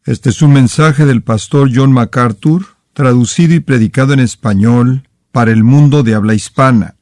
Este es un mensaje del pastor John MacArthur, traducido y predicado en español para el mundo de habla hispana.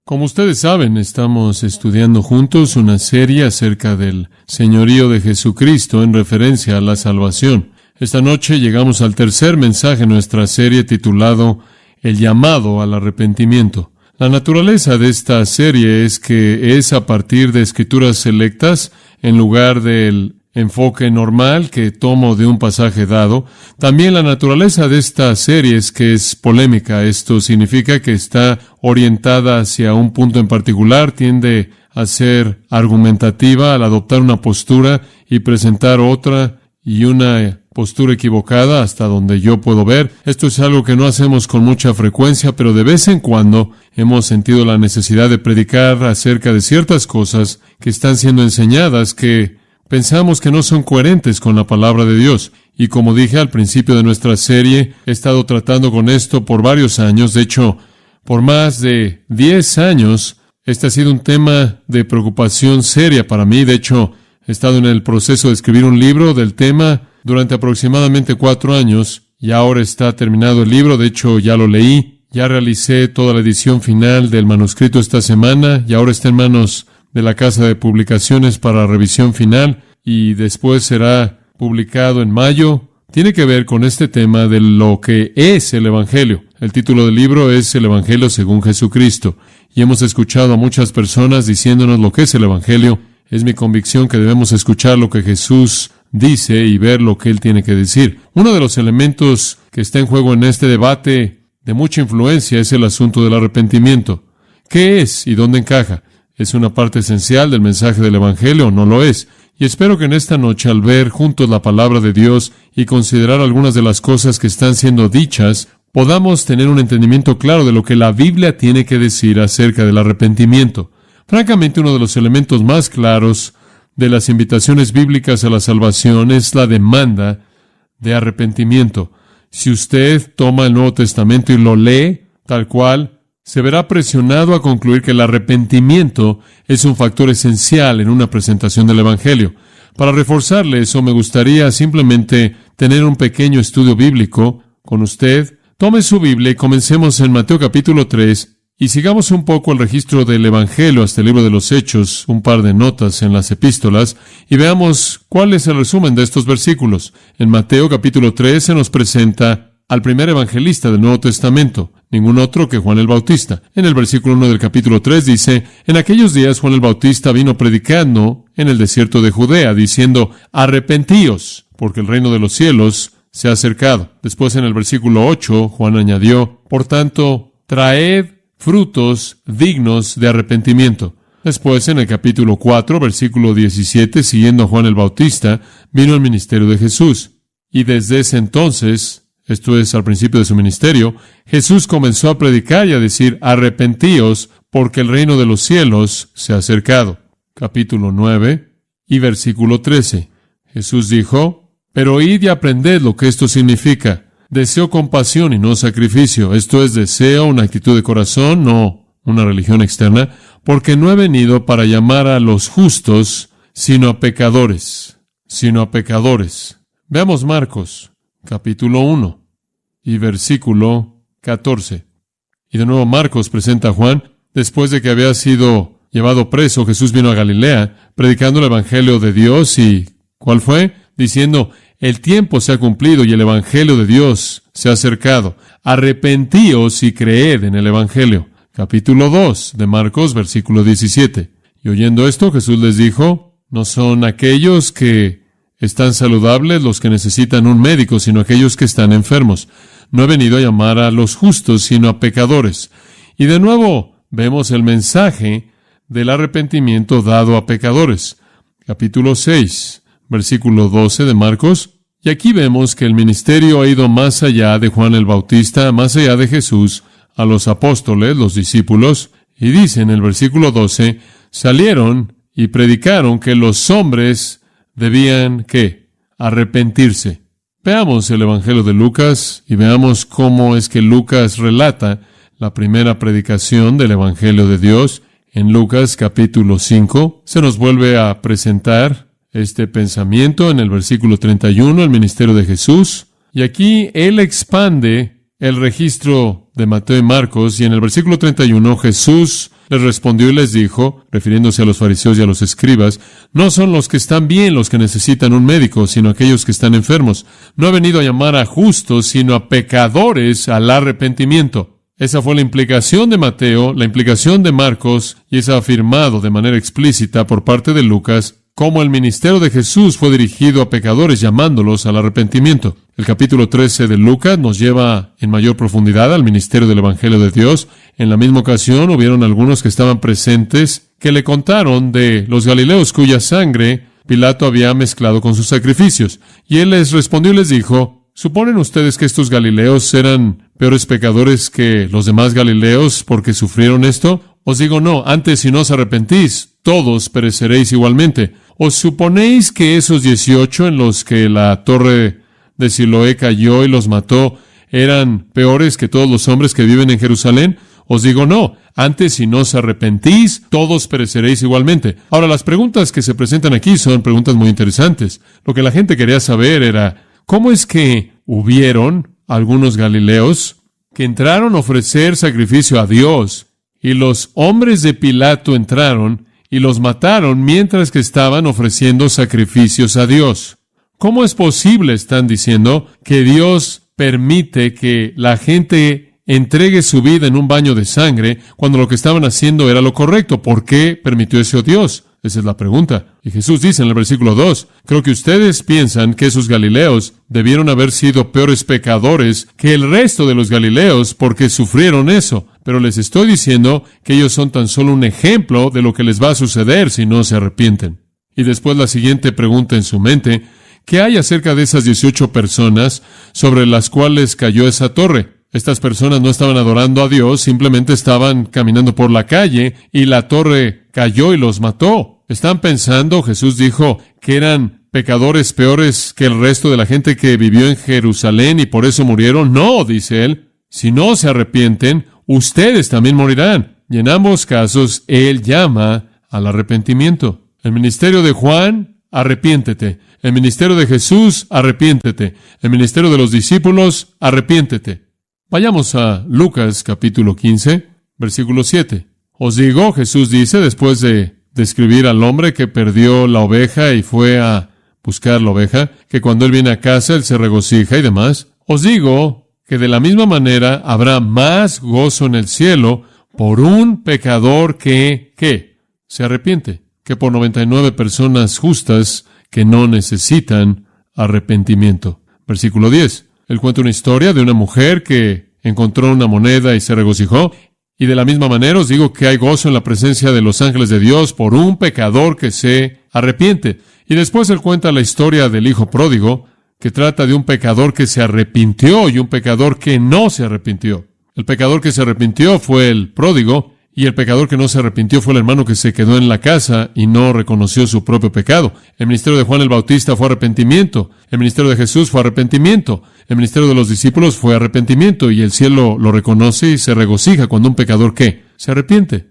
Como ustedes saben, estamos estudiando juntos una serie acerca del señorío de Jesucristo en referencia a la salvación. Esta noche llegamos al tercer mensaje en nuestra serie titulado El llamado al arrepentimiento. La naturaleza de esta serie es que es a partir de escrituras selectas en lugar del enfoque normal que tomo de un pasaje dado. También la naturaleza de esta serie es que es polémica. Esto significa que está orientada hacia un punto en particular, tiende a ser argumentativa al adoptar una postura y presentar otra y una postura equivocada hasta donde yo puedo ver. Esto es algo que no hacemos con mucha frecuencia, pero de vez en cuando hemos sentido la necesidad de predicar acerca de ciertas cosas que están siendo enseñadas que pensamos que no son coherentes con la palabra de Dios. Y como dije al principio de nuestra serie, he estado tratando con esto por varios años. De hecho, por más de 10 años, este ha sido un tema de preocupación seria para mí. De hecho, he estado en el proceso de escribir un libro del tema durante aproximadamente 4 años. Y ahora está terminado el libro. De hecho, ya lo leí. Ya realicé toda la edición final del manuscrito esta semana. Y ahora está en manos de la casa de publicaciones para revisión final y después será publicado en mayo. Tiene que ver con este tema de lo que es el Evangelio. El título del libro es El Evangelio según Jesucristo. Y hemos escuchado a muchas personas diciéndonos lo que es el Evangelio. Es mi convicción que debemos escuchar lo que Jesús dice y ver lo que Él tiene que decir. Uno de los elementos que está en juego en este debate de mucha influencia es el asunto del arrepentimiento. ¿Qué es y dónde encaja? ¿Es una parte esencial del mensaje del Evangelio o no lo es? Y espero que en esta noche, al ver juntos la palabra de Dios y considerar algunas de las cosas que están siendo dichas, podamos tener un entendimiento claro de lo que la Biblia tiene que decir acerca del arrepentimiento. Francamente, uno de los elementos más claros de las invitaciones bíblicas a la salvación es la demanda de arrepentimiento. Si usted toma el Nuevo Testamento y lo lee tal cual, se verá presionado a concluir que el arrepentimiento es un factor esencial en una presentación del Evangelio. Para reforzarle eso, me gustaría simplemente tener un pequeño estudio bíblico con usted. Tome su Biblia y comencemos en Mateo capítulo 3 y sigamos un poco el registro del Evangelio hasta el libro de los Hechos, un par de notas en las epístolas, y veamos cuál es el resumen de estos versículos. En Mateo capítulo 3 se nos presenta al primer evangelista del Nuevo Testamento, ningún otro que Juan el Bautista. En el versículo 1 del capítulo 3 dice, en aquellos días Juan el Bautista vino predicando en el desierto de Judea, diciendo, arrepentíos, porque el reino de los cielos se ha acercado. Después en el versículo 8, Juan añadió, por tanto, traed frutos dignos de arrepentimiento. Después en el capítulo 4, versículo 17, siguiendo a Juan el Bautista, vino el ministerio de Jesús. Y desde ese entonces, esto es al principio de su ministerio, Jesús comenzó a predicar y a decir, arrepentíos, porque el reino de los cielos se ha acercado. Capítulo 9 y versículo 13. Jesús dijo, pero id y aprended lo que esto significa. Deseo compasión y no sacrificio. Esto es deseo, una actitud de corazón, no una religión externa, porque no he venido para llamar a los justos, sino a pecadores. Veamos Marcos, capítulo 1 y versículo 14. Y de nuevo Marcos presenta a Juan. Después de que había sido llevado preso, Jesús vino a Galilea, predicando el Evangelio de Dios. ¿Y cuál fue? Diciendo, el tiempo se ha cumplido y el Evangelio de Dios se ha acercado. Arrepentíos y creed en el Evangelio. Capítulo 2 de Marcos, versículo 17. Y oyendo esto, Jesús les dijo, no son aquellos que están saludables los que necesitan un médico, sino aquellos que están enfermos. No he venido a llamar a los justos, sino a pecadores. Y de nuevo vemos el mensaje del arrepentimiento dado a pecadores. Capítulo 6, versículo 12 de Marcos. Y aquí vemos que el ministerio ha ido más allá de Juan el Bautista, más allá de Jesús, a los apóstoles, los discípulos. Y dice en el versículo 12, salieron y predicaron que los hombres debían, ¿qué? Arrepentirse. Veamos el Evangelio de Lucas y veamos cómo es que Lucas relata la primera predicación del Evangelio de Dios. En Lucas capítulo 5 se nos vuelve a presentar este pensamiento en el versículo 31, el ministerio de Jesús. Y aquí él expande el registro de Mateo y Marcos, y en el versículo 31 Jesús les respondió y les dijo, refiriéndose a los fariseos y a los escribas, no son los que están bien los que necesitan un médico, sino aquellos que están enfermos. No he venido a llamar a justos, sino a pecadores al arrepentimiento. Esa fue la implicación de Mateo, la implicación de Marcos, y es afirmado de manera explícita por parte de Lucas, cómo el ministerio de Jesús fue dirigido a pecadores llamándolos al arrepentimiento. El capítulo 13 de Lucas nos lleva en mayor profundidad al ministerio del Evangelio de Dios. En la misma ocasión hubieron algunos que estaban presentes que le contaron de los galileos cuya sangre Pilato había mezclado con sus sacrificios. Y él les respondió y les dijo, ¿suponen ustedes que estos galileos eran peores pecadores que los demás galileos porque sufrieron esto? Os digo no, antes si no os arrepentís, todos pereceréis igualmente. ¿Os suponéis que esos 18 en los que la torre de Siloé cayó y los mató eran peores que todos los hombres que viven en Jerusalén? Os digo no, antes si no os arrepentís, todos pereceréis igualmente. Ahora, las preguntas que se presentan aquí son preguntas muy interesantes. Lo que la gente quería saber era, ¿cómo es que hubieron algunos galileos que entraron a ofrecer sacrificio a Dios y los hombres de Pilato entraron y los mataron mientras que estaban ofreciendo sacrificios a Dios? ¿Cómo es posible, están diciendo, que Dios permite que la gente entregue su vida en un baño de sangre cuando lo que estaban haciendo era lo correcto? ¿Por qué permitió eso Dios? Esa es la pregunta. Y Jesús dice en el versículo 2, creo que ustedes piensan que esos galileos debieron haber sido peores pecadores que el resto de los galileos porque sufrieron eso. Pero les estoy diciendo que ellos son tan solo un ejemplo de lo que les va a suceder si no se arrepienten. Y después la siguiente pregunta en su mente, ¿qué hay acerca de esas 18 personas sobre las cuales cayó esa torre? Estas personas no estaban adorando a Dios, simplemente estaban caminando por la calle y la torre cayó y los mató. ¿Están pensando, Jesús dijo, que eran pecadores peores que el resto de la gente que vivió en Jerusalén y por eso murieron? No, dice él. Si no se arrepienten, ustedes también morirán. Y en ambos casos, él llama al arrepentimiento. El ministerio de Juan, arrepiéntete. El ministerio de Jesús, arrepiéntete. El ministerio de los discípulos, arrepiéntete. Vayamos a Lucas capítulo 15, versículo 7. Os digo, Jesús dice, después de describir al hombre que perdió la oveja y fue a buscar la oveja, que cuando él viene a casa, él se regocija y demás. Os digo que de la misma manera habrá más gozo en el cielo por un pecador que se arrepiente, que por 99 personas justas que no necesitan arrepentimiento. Versículo 10. Él cuenta una historia de una mujer que encontró una moneda y se regocijó. Y de la misma manera os digo que hay gozo en la presencia de los ángeles de Dios por un pecador que se arrepiente. Y después él cuenta la historia del hijo pródigo, que trata de un pecador que se arrepintió y un pecador que no se arrepintió. El pecador que se arrepintió fue el pródigo, y el pecador que no se arrepintió fue el hermano que se quedó en la casa y no reconoció su propio pecado. El ministerio de Juan el Bautista fue arrepentimiento. El ministerio de Jesús fue arrepentimiento. El ministerio de los discípulos fue arrepentimiento. Y el cielo lo reconoce y se regocija cuando un pecador, ¿qué? Se arrepiente.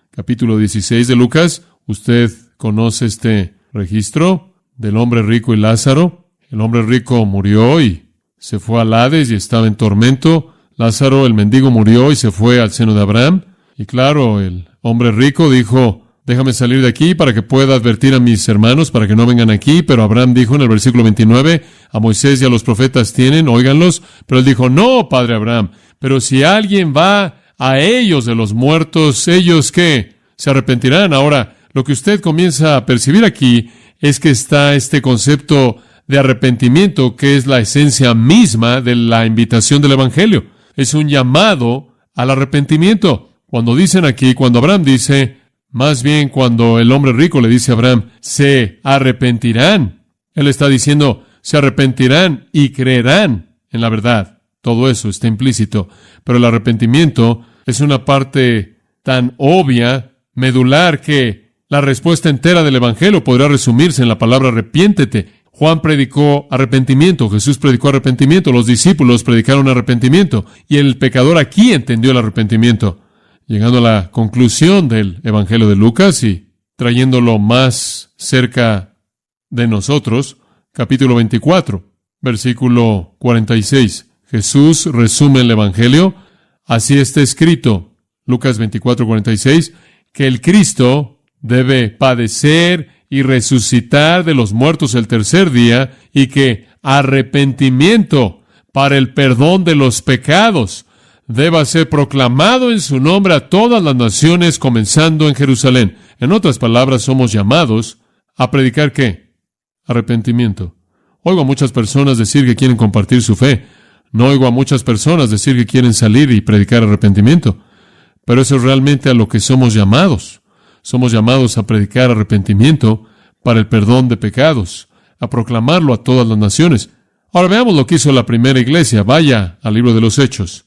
Capítulo 16 de Lucas. Usted conoce este registro del hombre rico y Lázaro. El hombre rico murió y se fue al Hades y estaba en tormento. Lázaro, el mendigo, murió y se fue al seno de Abraham. Y claro, el hombre rico dijo, déjame salir de aquí para que pueda advertir a mis hermanos para que no vengan aquí. Pero Abraham dijo en el versículo 29, a Moisés y a los profetas tienen, óiganlos. Pero él dijo, no, padre Abraham, pero si alguien va a ellos de los muertos, ¿ellos qué? Se arrepentirán. Ahora, lo que usted comienza a percibir aquí es que está este concepto de arrepentimiento, que es la esencia misma de la invitación del Evangelio. Es un llamado al arrepentimiento. Cuando dicen aquí, cuando Abraham dice, más bien cuando el hombre rico le dice a Abraham, se arrepentirán. Él está diciendo, se arrepentirán y creerán en la verdad. Todo eso está implícito. Pero el arrepentimiento es una parte tan obvia, medular, que la respuesta entera del Evangelio podrá resumirse en la palabra arrepiéntete. Juan predicó arrepentimiento, Jesús predicó arrepentimiento, los discípulos predicaron arrepentimiento, y el pecador aquí entendió el arrepentimiento. Llegando a la conclusión del Evangelio de Lucas y trayéndolo más cerca de nosotros, capítulo 24, versículo 46. Jesús resume el Evangelio. Así está escrito, Lucas 24, 46, que el Cristo debe padecer y resucitar de los muertos el tercer día, y que arrepentimiento para el perdón de los pecados deba ser proclamado en su nombre a todas las naciones, comenzando en Jerusalén. En otras palabras, somos llamados a predicar ¿qué? Arrepentimiento. Oigo a muchas personas decir que quieren compartir su fe. No oigo a muchas personas decir que quieren salir y predicar arrepentimiento. Pero eso es realmente a lo que somos llamados. Somos llamados a predicar arrepentimiento para el perdón de pecados, a proclamarlo a todas las naciones. Ahora veamos lo que hizo la primera iglesia. Vaya al libro de los Hechos.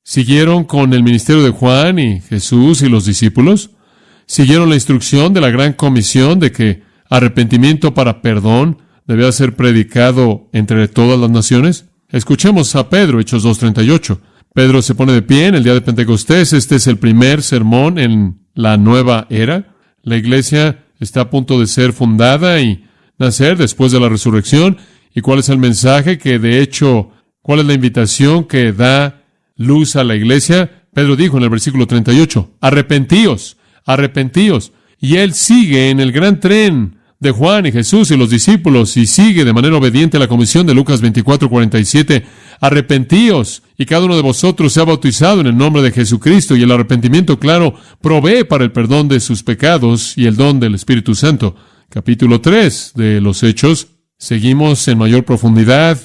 ¿Siguieron con el ministerio de Juan y Jesús y los discípulos? ¿Siguieron la instrucción de la gran comisión de que arrepentimiento para perdón debía ser predicado entre todas las naciones? Escuchemos a Pedro, Hechos 2:38. Pedro se pone de pie en el día de Pentecostés. Este es el primer sermón en la nueva era. La iglesia está a punto de ser fundada y nacer después de la resurrección. ¿Y cuál es el mensaje que, de hecho, cuál es la invitación que da luz a la iglesia? Pedro dijo en el versículo 38, arrepentíos, arrepentíos. Y él sigue en el gran tren de Juan y Jesús y los discípulos, y sigue de manera obediente a la comisión de Lucas 24:47, arrepentíos, y cada uno de vosotros sea bautizado en el nombre de Jesucristo. Y el arrepentimiento, claro, provee para el perdón de sus pecados y el don del Espíritu Santo. Capítulo 3 de los Hechos. Seguimos en mayor profundidad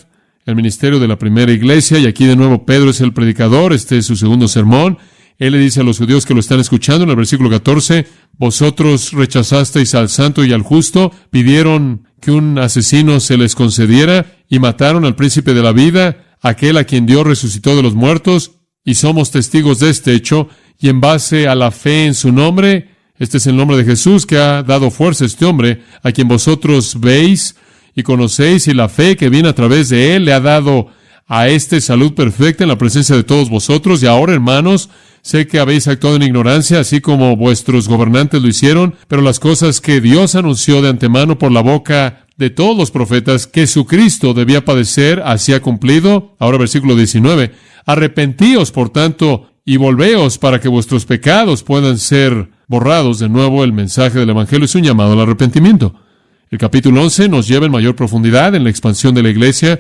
el ministerio de la primera iglesia, y aquí de nuevo Pedro es el predicador. Este es su segundo sermón. Él le dice a los judíos que lo están escuchando en el versículo 14, vosotros rechazasteis al santo y al justo, pidieron que un asesino se les concediera, y mataron al príncipe de la vida, aquel a quien Dios resucitó de los muertos, y somos testigos de este hecho, y en base a la fe en su nombre, este es el nombre de Jesús que ha dado fuerza a este hombre, a quien vosotros veis y conocéis, y la fe que viene a través de él le ha dado a este salud perfecta en la presencia de todos vosotros. Y ahora, hermanos, sé que habéis actuado en ignorancia, así como vuestros gobernantes lo hicieron, pero las cosas que Dios anunció de antemano por la boca de todos los profetas, que Jesucristo debía padecer, así ha cumplido. Ahora, versículo 19, arrepentíos, por tanto, y volveos para que vuestros pecados puedan ser borrados. De nuevo, el mensaje del Evangelio es un llamado al arrepentimiento. El capítulo 11 nos lleva en mayor profundidad en la expansión de la iglesia,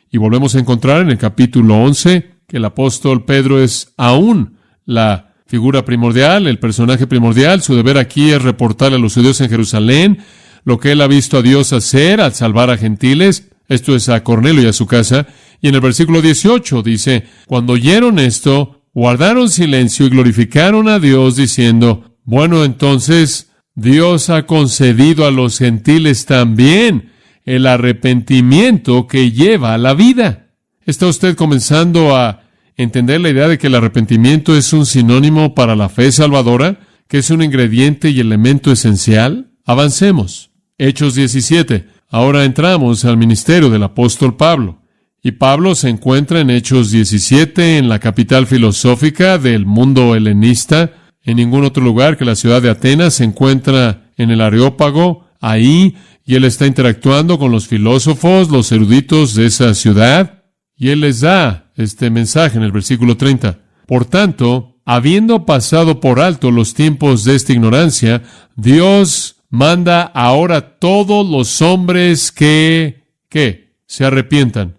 y volvemos a encontrar en el capítulo 11 que el apóstol Pedro es aún la figura primordial, el personaje primordial. Su deber aquí es reportarle a los judíos en Jerusalén lo que él ha visto a Dios hacer al salvar a gentiles. Esto es a Cornelio y a su casa. Y en el versículo 18 dice, cuando oyeron esto, guardaron silencio y glorificaron a Dios diciendo, bueno, entonces Dios ha concedido a los gentiles también el arrepentimiento que lleva a la vida. ¿Está usted comenzando a entender la idea de que el arrepentimiento es un sinónimo para la fe salvadora, que es un ingrediente y elemento esencial? Avancemos. Hechos 17. Ahora entramos al ministerio del apóstol Pablo. Y Pablo se encuentra en Hechos 17, en la capital filosófica del mundo helenista. En ningún otro lugar que la ciudad de Atenas. Se encuentra en el Areópago, ahí, y él está interactuando con los filósofos, los eruditos de esa ciudad, y él les da este mensaje en el versículo 30. Por tanto, habiendo pasado por alto los tiempos de esta ignorancia, Dios manda ahora a todos los hombres que se arrepientan,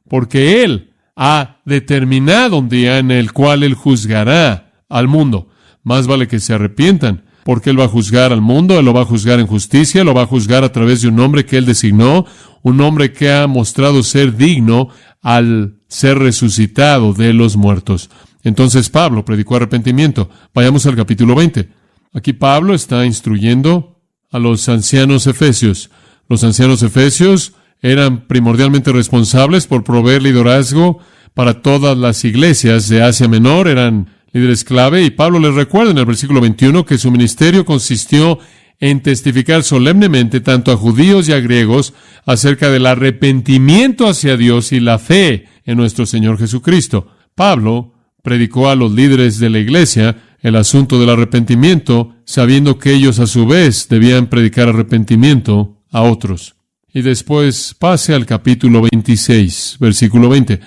porque Él ha determinado un día en el cual Él juzgará al mundo. Más vale que se arrepientan, porque Él va a juzgar al mundo, Él lo va a juzgar en justicia, lo va a juzgar a través de un hombre que Él designó, un hombre que ha mostrado ser digno al ser resucitado de los muertos. Entonces Pablo predicó arrepentimiento. Vayamos al capítulo 20. Aquí Pablo está instruyendo a los ancianos efesios. Los ancianos efesios eran primordialmente responsables por proveer liderazgo para todas las iglesias de Asia Menor, eran líderes clave, y Pablo les recuerda en el versículo 21 que su ministerio consistió en testificar solemnemente tanto a judíos y a griegos acerca del arrepentimiento hacia Dios y la fe en nuestro Señor Jesucristo. Pablo predicó a los líderes de la iglesia el asunto del arrepentimiento, sabiendo que ellos a su vez debían predicar arrepentimiento a otros. Y después pase al capítulo 26, versículo 20.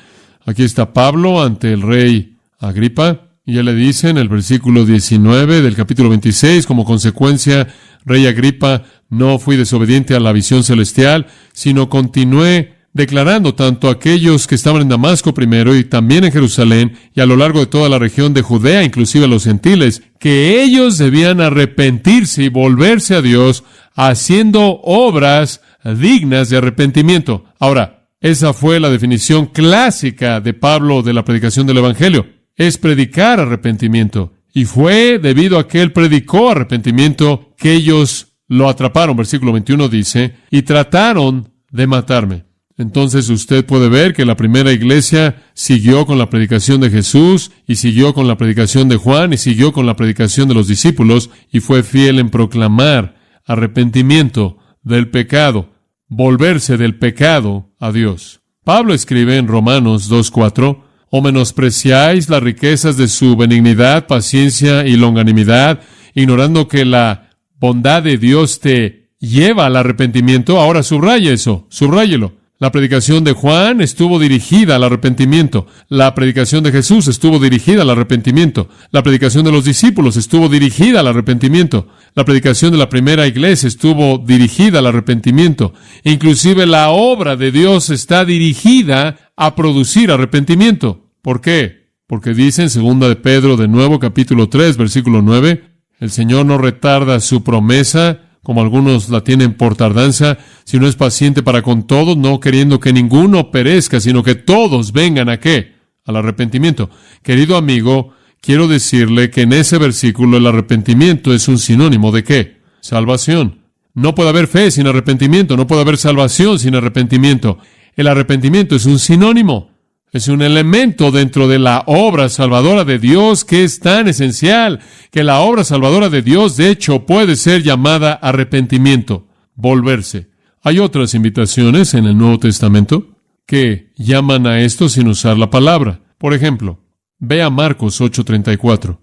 Aquí está Pablo ante el rey Agripa, y él le dice en el versículo 19 del capítulo 26, como consecuencia, rey Agripa, no fui desobediente a la visión celestial, sino continué declarando tanto a aquellos que estaban en Damasco primero y también en Jerusalén y a lo largo de toda la región de Judea, inclusive a los gentiles, que ellos debían arrepentirse y volverse a Dios haciendo obras dignas de arrepentimiento. Ahora, esa fue la definición clásica de Pablo de la predicación del Evangelio. Es predicar arrepentimiento. Y fue debido a que él predicó arrepentimiento que ellos lo atraparon. Versículo 21 dice, y trataron de matarme. Entonces usted puede ver que la primera iglesia siguió con la predicación de Jesús, y siguió con la predicación de Juan, y siguió con la predicación de los discípulos, y fue fiel en proclamar arrepentimiento del pecado, volverse del pecado a Dios. Pablo escribe en Romanos 2:4, ¿o menospreciáis las riquezas de su benignidad, paciencia y longanimidad, ignorando que la bondad de Dios te lleva al arrepentimiento? Ahora subraya eso, subráyelo. La predicación de Juan estuvo dirigida al arrepentimiento. La predicación de Jesús estuvo dirigida al arrepentimiento. La predicación de los discípulos estuvo dirigida al arrepentimiento. La predicación de la primera iglesia estuvo dirigida al arrepentimiento. Inclusive la obra de Dios está dirigida a producir arrepentimiento. ¿Por qué? Porque dice en 2 de Pedro, de nuevo, capítulo 3, versículo 9, el Señor no retarda su promesa, como algunos la tienen por tardanza, sino es paciente para con todos, no queriendo que ninguno perezca, sino que todos vengan ¿a qué? Al arrepentimiento. Querido amigo, quiero decirle que en ese versículo el arrepentimiento es un sinónimo ¿de qué? Salvación. No puede haber fe sin arrepentimiento, no puede haber salvación sin arrepentimiento. El arrepentimiento es un sinónimo. Es un elemento dentro de la obra salvadora de Dios que es tan esencial que la obra salvadora de Dios, de hecho, puede ser llamada arrepentimiento, volverse. Hay otras invitaciones en el Nuevo Testamento que llaman a esto sin usar la palabra. Por ejemplo, ve a Marcos 8:34.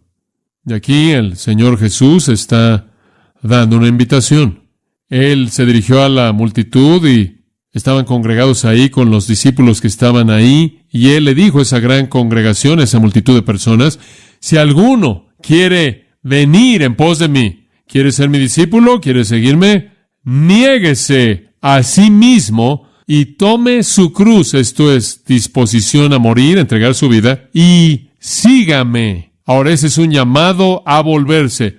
Y aquí el Señor Jesús está dando una invitación. Él se dirigió a la multitud y estaban congregados ahí con los discípulos que estaban ahí, y Él le dijo a esa gran congregación, a esa multitud de personas, si alguno quiere venir en pos de mí, quiere ser mi discípulo, quiere seguirme, niéguese a sí mismo y tome su cruz, esto es, disposición a morir, a entregar su vida, y sígame. Ahora ese es un llamado a volverse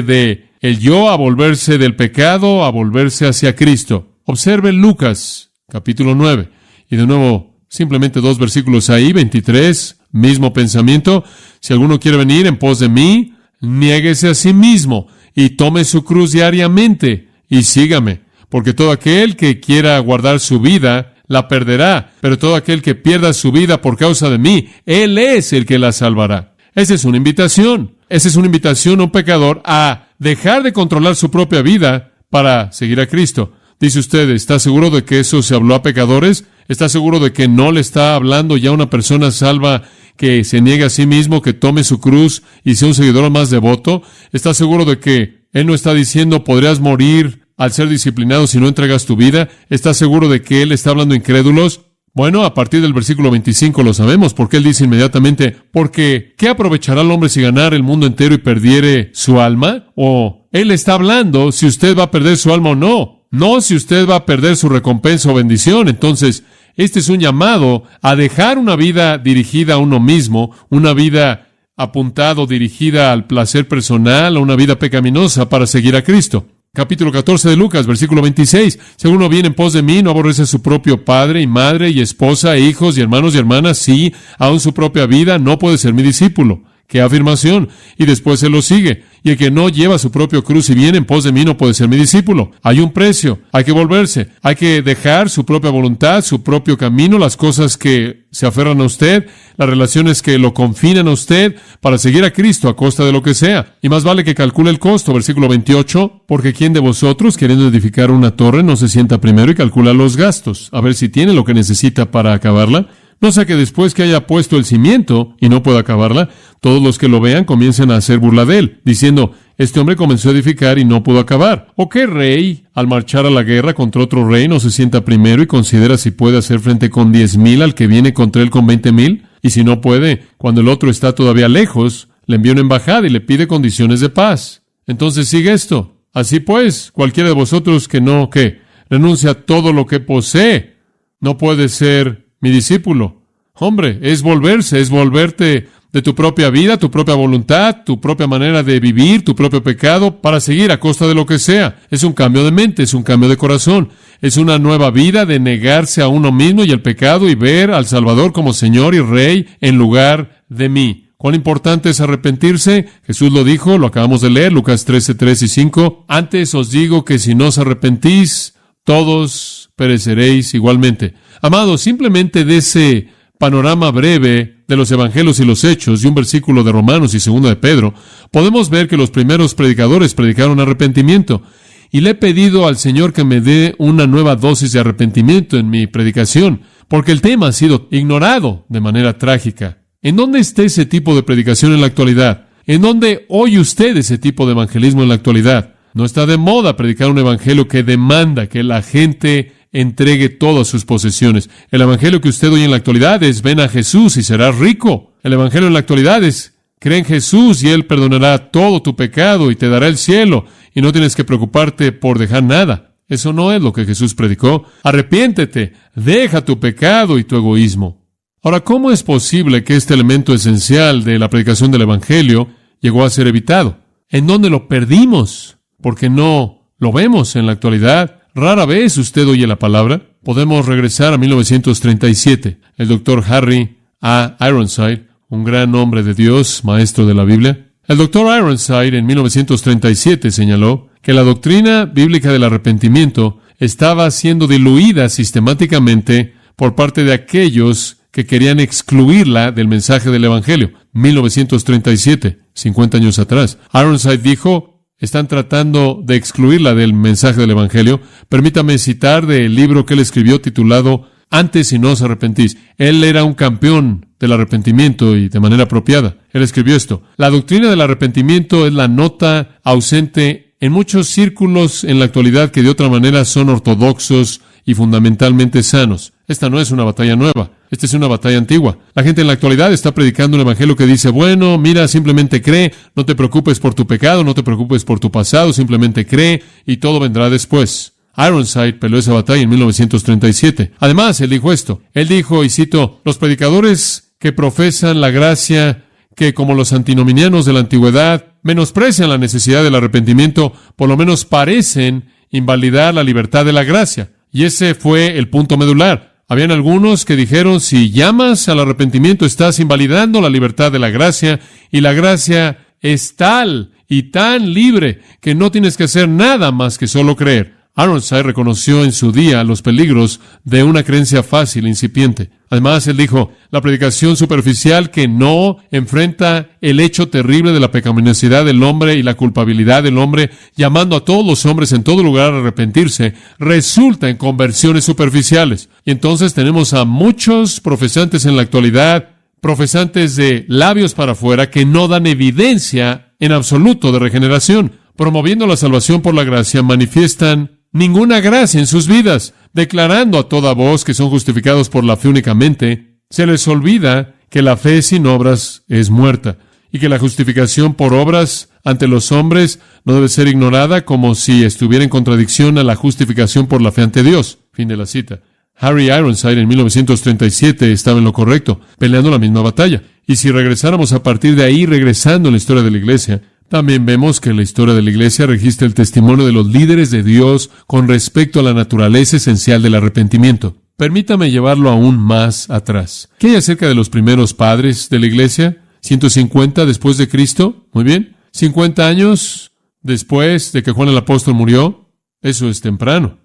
de el yo, a volverse del pecado, a volverse hacia Cristo. Observe Lucas, capítulo 9, y de nuevo, simplemente 2 versículos ahí, 23, mismo pensamiento. Si alguno quiere venir en pos de mí, niéguese a sí mismo y tome su cruz diariamente y sígame. Porque todo aquel que quiera guardar su vida, la perderá. Pero todo aquel que pierda su vida por causa de mí, Él es el que la salvará. Esa es una invitación. Esa es una invitación a un pecador a dejar de controlar su propia vida para seguir a Cristo. Dice usted, ¿está seguro de que eso se habló a pecadores? ¿Está seguro de que no le está hablando ya a una persona salva que se niegue a sí mismo, que tome su cruz y sea un seguidor más devoto? ¿Está seguro de que Él no está diciendo podrías morir al ser disciplinado si no entregas tu vida? ¿Está seguro de que Él está hablando a incrédulos? Bueno, a partir del versículo 25 lo sabemos, porque Él dice inmediatamente, porque ¿qué aprovechará el hombre si ganara el mundo entero y perdiere su alma? O Él está hablando si usted va a perder su alma o no. No si usted va a perder su recompensa o bendición. Entonces, este es un llamado a dejar una vida dirigida a uno mismo, una vida apuntado, dirigida al placer personal, a una vida pecaminosa para seguir a Cristo. Capítulo 14 de Lucas, versículo 26. Si alguno viene en pos de mí, no aborrece a su propio padre y madre y esposa e hijos y hermanos y hermanas, sí, aun su propia vida, no puede ser mi discípulo. ¡Qué afirmación! Y después se lo sigue. Y el que no lleva su propio cruz y viene en pos de mí no puede ser mi discípulo. Hay un precio. Hay que volverse. Hay que dejar su propia voluntad, su propio camino, las cosas que se aferran a usted, las relaciones que lo confinan a usted, para seguir a Cristo a costa de lo que sea. Y más vale que calcule el costo. Versículo 28. Porque ¿quién de vosotros, queriendo edificar una torre, no se sienta primero y calcula los gastos? A ver si tiene lo que necesita para acabarla. No sea que después que haya puesto el cimiento y no pueda acabarla, todos los que lo vean comiencen a hacer burla de él, diciendo, este hombre comenzó a edificar y no pudo acabar. ¿O qué rey, al marchar a la guerra contra otro rey, no se sienta primero y considera si puede hacer frente con 10,000 al que viene contra él con 20,000? Y si no puede, cuando el otro está todavía lejos, le envía una embajada y le pide condiciones de paz. Entonces sigue esto. Así pues, cualquiera de vosotros que no, ¿qué? Renuncia a todo lo que posee, no puede ser mi discípulo. Hombre, es volverte de tu propia vida, tu propia voluntad, tu propia manera de vivir, tu propio pecado, para seguir a costa de lo que sea. Es un cambio de mente, es un cambio de corazón. Es una nueva vida de negarse a uno mismo y el pecado y ver al Salvador como Señor y Rey en lugar de mí. ¿Cuán importante es arrepentirse? Jesús lo dijo, lo acabamos de leer, Lucas 13, 3 y 5. Antes os digo que si no os arrepentís, todos pereceréis igualmente. Amados, simplemente de ese panorama breve de los evangelios y los hechos y un versículo de Romanos y 2 de Pedro, podemos ver que los primeros predicadores predicaron arrepentimiento. Y le he pedido al Señor que me dé una nueva dosis de arrepentimiento en mi predicación, porque el tema ha sido ignorado de manera trágica. ¿En dónde está ese tipo de predicación en la actualidad? ¿En dónde oye usted ese tipo de evangelismo en la actualidad? No está de moda predicar un evangelio que demanda que la gente entregue todas sus posesiones. El evangelio que usted oye en la actualidad es ven a Jesús y serás rico. El evangelio en la actualidad es cree en Jesús y Él perdonará todo tu pecado y te dará el cielo y no tienes que preocuparte por dejar nada. Eso no es lo que Jesús predicó. Arrepiéntete, deja tu pecado y tu egoísmo. Ahora, ¿cómo es posible que este elemento esencial de la predicación del evangelio llegó a ser evitado? ¿En dónde lo perdimos? Porque no lo vemos en la actualidad. Rara vez usted oye la palabra. Podemos regresar a 1937. El doctor Harry A. Ironside, un gran hombre de Dios, maestro de la Biblia. El doctor Ironside en 1937 señaló que la doctrina bíblica del arrepentimiento estaba siendo diluida sistemáticamente por parte de aquellos que querían excluirla del mensaje del Evangelio. 1937, 50 años atrás. Ironside dijo, están tratando de excluirla del mensaje del Evangelio. Permítame citar del libro que él escribió titulado Antes y no os arrepentís. Él era un campeón del arrepentimiento y de manera apropiada. Él escribió esto. La doctrina del arrepentimiento es la nota ausente en muchos círculos en la actualidad que de otra manera son ortodoxos y fundamentalmente sanos. Esta no es una batalla nueva. Esta es una batalla antigua. La gente en la actualidad está predicando un evangelio que dice, bueno, mira, simplemente cree, no te preocupes por tu pecado, no te preocupes por tu pasado, simplemente cree y todo vendrá después. Ironside peleó esa batalla en 1937. Además, él dijo esto. Él dijo, y cito, los predicadores que profesan la gracia, que como los antinominianos de la antigüedad menosprecian la necesidad del arrepentimiento, por lo menos parecen invalidar la libertad de la gracia. Y ese fue el punto medular. Habían algunos que dijeron, si llamas al arrepentimiento, estás invalidando la libertad de la gracia, y la gracia es tal y tan libre que no tienes que hacer nada más que solo creer. Ironside reconoció en su día los peligros de una creencia fácil e incipiente. Además, él dijo, la predicación superficial que no enfrenta el hecho terrible de la pecaminosidad del hombre y la culpabilidad del hombre, llamando a todos los hombres en todo lugar a arrepentirse, resulta en conversiones superficiales. Y entonces tenemos a muchos profesantes en la actualidad, profesantes de labios para afuera, que no dan evidencia en absoluto de regeneración. Promoviendo la salvación por la gracia, manifiestan ninguna gracia en sus vidas, declarando a toda voz que son justificados por la fe únicamente. Se les olvida que la fe sin obras es muerta y que la justificación por obras ante los hombres no debe ser ignorada como si estuviera en contradicción a la justificación por la fe ante Dios. Fin de la cita. Harry Ironside en 1937 estaba en lo correcto, peleando la misma batalla. Y si regresáramos a partir de ahí, regresando en la historia de la Iglesia, también vemos que la historia de la Iglesia registra el testimonio de los líderes de Dios con respecto a la naturaleza esencial del arrepentimiento. Permítame llevarlo aún más atrás. ¿Qué hay acerca de los primeros padres de la Iglesia? 150 después de Cristo. Muy bien. 50 años después de que Juan el Apóstol murió. Eso es temprano.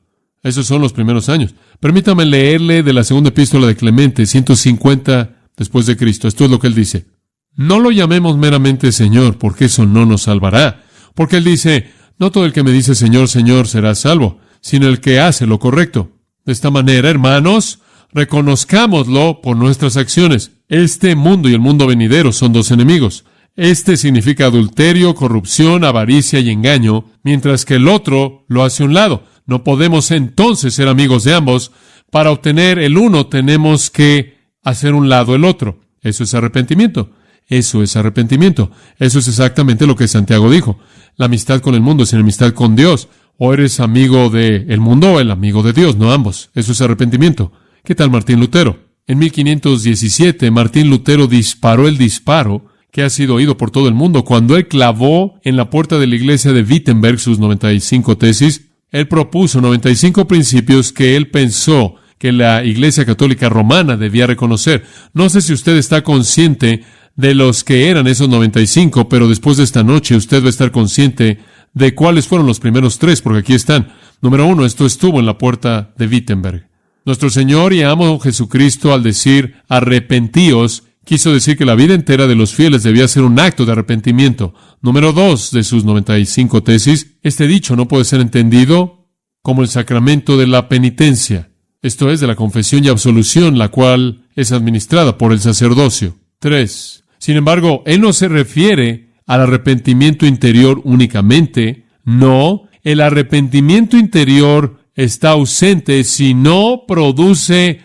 Esos son los primeros años. Permítame leerle de la segunda epístola de Clemente, 150 después de Cristo. Esto es lo que él dice. No lo llamemos meramente Señor, porque eso no nos salvará. Porque él dice, no todo el que me dice Señor, Señor será salvo, sino el que hace lo correcto. De esta manera, hermanos, reconozcámoslo por nuestras acciones. Este mundo y el mundo venidero son dos enemigos. Este significa adulterio, corrupción, avaricia y engaño, mientras que el otro lo hace a un lado. No podemos entonces ser amigos de ambos. Para obtener el uno tenemos que hacer un lado el otro. Eso es arrepentimiento. Eso es arrepentimiento. Eso es exactamente lo que Santiago dijo. La amistad con el mundo es enemistad con Dios. O eres amigo del mundo o el amigo de Dios, no ambos. Eso es arrepentimiento. ¿Qué tal Martín Lutero? En 1517, Martín Lutero disparó el disparo que ha sido oído por todo el mundo. Cuando él clavó en la puerta de la iglesia de Wittenberg sus 95 tesis, él propuso 95 principios que él pensó que la Iglesia Católica Romana debía reconocer. No sé si usted está consciente de los que eran esos 95, pero después de esta noche usted va a estar consciente de cuáles fueron los primeros 3, porque aquí están. Número 1, esto estuvo en la puerta de Wittenberg. Nuestro Señor y amo Jesucristo, al decir arrepentíos, quiso decir que la vida entera de los fieles debía ser un acto de arrepentimiento. Número 2 de sus 95 tesis, este dicho no puede ser entendido como el sacramento de la penitencia. Esto es, de la confesión y absolución, la cual es administrada por el sacerdocio. 3. Sin embargo, él no se refiere al arrepentimiento interior únicamente. No, el arrepentimiento interior está ausente si no produce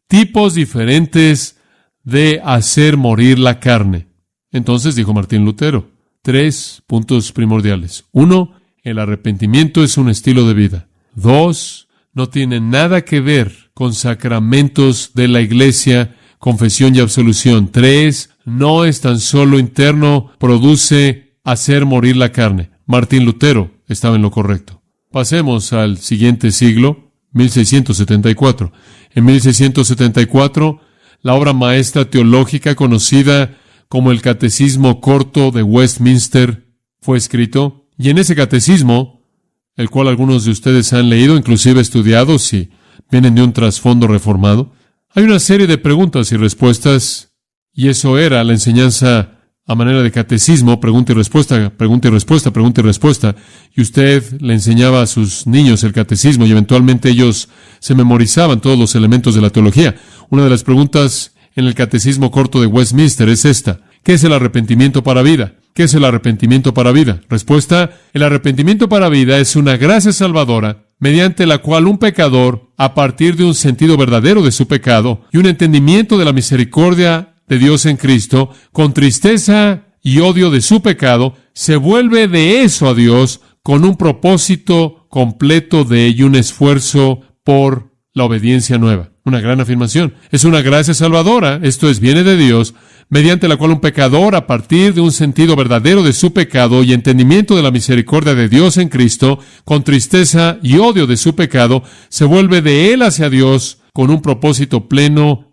tipos diferentes de hacer morir la carne. Entonces, dijo Martín Lutero, 3 puntos primordiales. 1, el arrepentimiento es un estilo de vida. 2, no tiene nada que ver con sacramentos de la iglesia, confesión y absolución. 3, no es tan solo interno, produce hacer morir la carne. Martín Lutero estaba en lo correcto. Pasemos al siguiente siglo, 1674. En 1674, la obra maestra teológica conocida como el Catecismo Corto de Westminster fue escrito, y en ese catecismo, el cual algunos de ustedes han leído, inclusive estudiado, si vienen de un trasfondo reformado, hay una serie de preguntas y respuestas, y eso era la enseñanza a manera de catecismo, pregunta y respuesta, pregunta y respuesta, pregunta y respuesta, y usted le enseñaba a sus niños el catecismo, y eventualmente ellos se memorizaban todos los elementos de la teología. Una de las preguntas en el Catecismo Corto de Westminster es esta: ¿qué es el arrepentimiento para vida? ¿Qué es el arrepentimiento para vida? Respuesta: el arrepentimiento para vida es una gracia salvadora mediante la cual un pecador, a partir de un sentido verdadero de su pecado y un entendimiento de la misericordia de Dios en Cristo, con tristeza y odio de su pecado, se vuelve de eso a Dios con un propósito completo de ello, un esfuerzo por la obediencia nueva. Una gran afirmación. Es una gracia salvadora, esto es, viene de Dios, mediante la cual un pecador, a partir de un sentido verdadero de su pecado y entendimiento de la misericordia de Dios en Cristo, con tristeza y odio de su pecado, se vuelve de él hacia Dios con un propósito pleno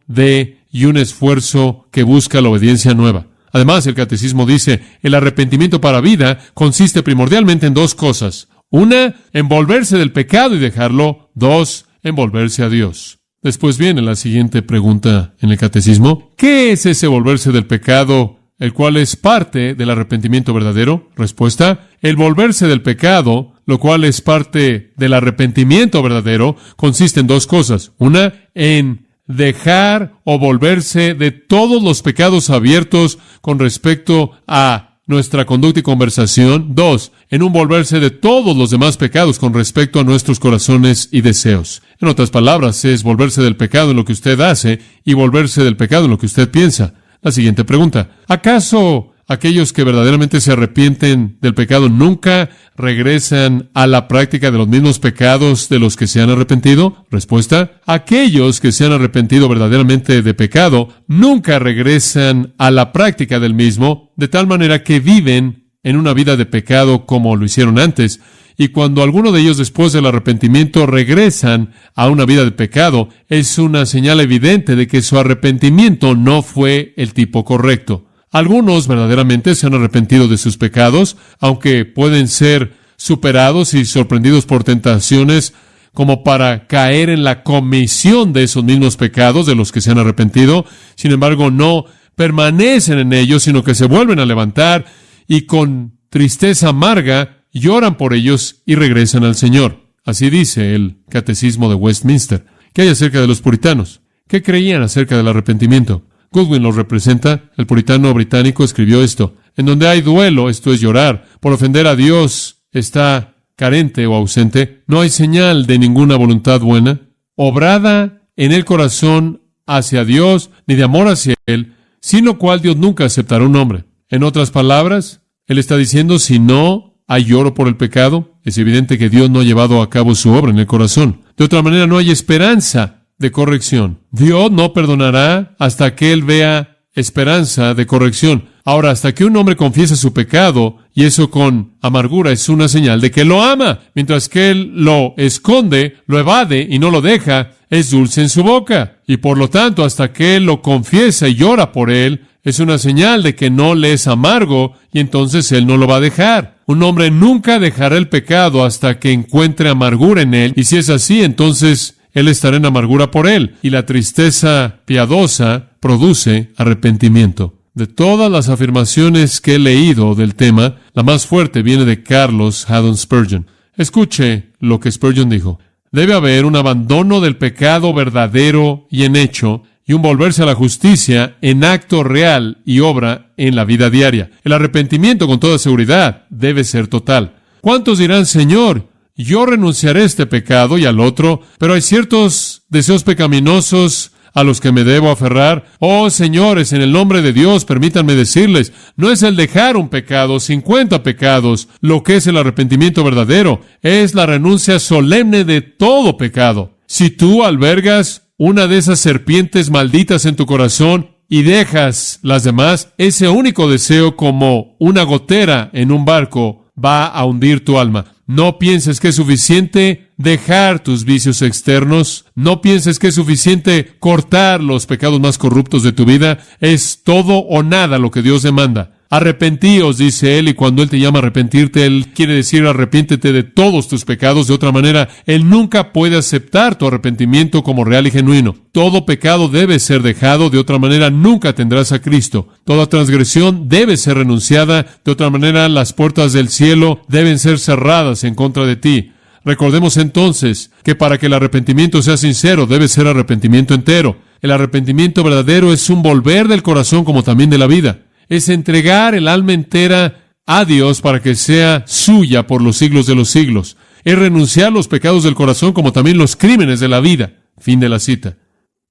y un esfuerzo que busca la obediencia nueva. Además, el catecismo dice, el arrepentimiento para vida consiste primordialmente en 2 cosas. 1, en volverse del pecado y dejarlo. 2, en volverse a Dios. Después viene la siguiente pregunta en el catecismo. ¿Qué es ese volverse del pecado, el cual es parte del arrepentimiento verdadero? Respuesta: el volverse del pecado, lo cual es parte del arrepentimiento verdadero, consiste en 2 cosas. 1, en dejar o volverse de todos los pecados abiertos con respecto a nuestra conducta y conversación. 2, en un volverse de todos los demás pecados con respecto a nuestros corazones y deseos. En otras palabras, es volverse del pecado en lo que usted hace y volverse del pecado en lo que usted piensa. La siguiente pregunta: ¿acaso aquellos que verdaderamente se arrepienten del pecado nunca regresan a la práctica de los mismos pecados de los que se han arrepentido? Respuesta: aquellos que se han arrepentido verdaderamente de pecado nunca regresan a la práctica del mismo, de tal manera que viven en una vida de pecado como lo hicieron antes. Y cuando alguno de ellos, después del arrepentimiento, regresan a una vida de pecado, es una señal evidente de que su arrepentimiento no fue el tipo correcto. Algunos verdaderamente se han arrepentido de sus pecados, aunque pueden ser superados y sorprendidos por tentaciones como para caer en la comisión de esos mismos pecados de los que se han arrepentido. Sin embargo, no permanecen en ellos, sino que se vuelven a levantar y con tristeza amarga lloran por ellos y regresan al Señor. Así dice el Catecismo de Westminster. ¿Qué hay acerca de los puritanos? ¿Qué creían acerca del arrepentimiento? Goodwin los representa. El puritano británico escribió esto: en donde hay duelo, esto es llorar, por ofender a Dios, está carente o ausente, no hay señal de ninguna voluntad buena, obrada en el corazón hacia Dios, ni de amor hacia Él, sin lo cual Dios nunca aceptará un hombre. En otras palabras, Él está diciendo, si no hay lloro por el pecado, es evidente que Dios no ha llevado a cabo su obra en el corazón. De otra manera, no hay esperanza de corrección. Dios no perdonará hasta que Él vea esperanza de corrección. Ahora, hasta que un hombre confiesa su pecado, y eso con amargura, es una señal de que lo ama. Mientras que Él lo esconde, lo evade y no lo deja, es dulce en su boca. Y por lo tanto, hasta que Él lo confiesa y llora por Él, es una señal de que no le es amargo, y entonces Él no lo va a dejar. Un hombre nunca dejará el pecado hasta que encuentre amargura en él, y si es así, entonces Él estará en amargura por él, y la tristeza piadosa produce arrepentimiento. De todas las afirmaciones que he leído del tema, la más fuerte viene de Carlos Haddon Spurgeon. Escuche lo que Spurgeon dijo: debe haber un abandono del pecado verdadero y en hecho, y un volverse a la justicia en acto real y obra en la vida diaria. El arrepentimiento, con toda seguridad, debe ser total. ¿Cuántos dirán, Señor, yo renunciaré a este pecado y al otro, pero hay ciertos deseos pecaminosos a los que me debo aferrar? Oh, señores, en el nombre de Dios, permítanme decirles, no es el dejar un pecado, 50 pecados, lo que es el arrepentimiento verdadero, es la renuncia solemne de todo pecado. Si tú albergas una de esas serpientes malditas en tu corazón y dejas las demás, ese único deseo, como una gotera en un barco, va a hundir tu alma. No pienses que es suficiente dejar tus vicios externos. No pienses que es suficiente cortar los pecados más corruptos de tu vida. Es todo o nada lo que Dios demanda. Arrepentíos, dice Él, y cuando Él te llama a arrepentirte, Él quiere decir arrepiéntete de todos tus pecados. De otra manera, Él nunca puede aceptar tu arrepentimiento como real y genuino. Todo pecado debe ser dejado, de otra manera nunca tendrás a Cristo. Toda transgresión debe ser renunciada, de otra manera las puertas del cielo deben ser cerradas en contra de ti. Recordemos entonces que para que el arrepentimiento sea sincero, debe ser arrepentimiento entero. El arrepentimiento verdadero es un volver del corazón como también de la vida. Es entregar el alma entera a Dios para que sea suya por los siglos de los siglos. Es renunciar a los pecados del corazón como también los crímenes de la vida. Fin de la cita.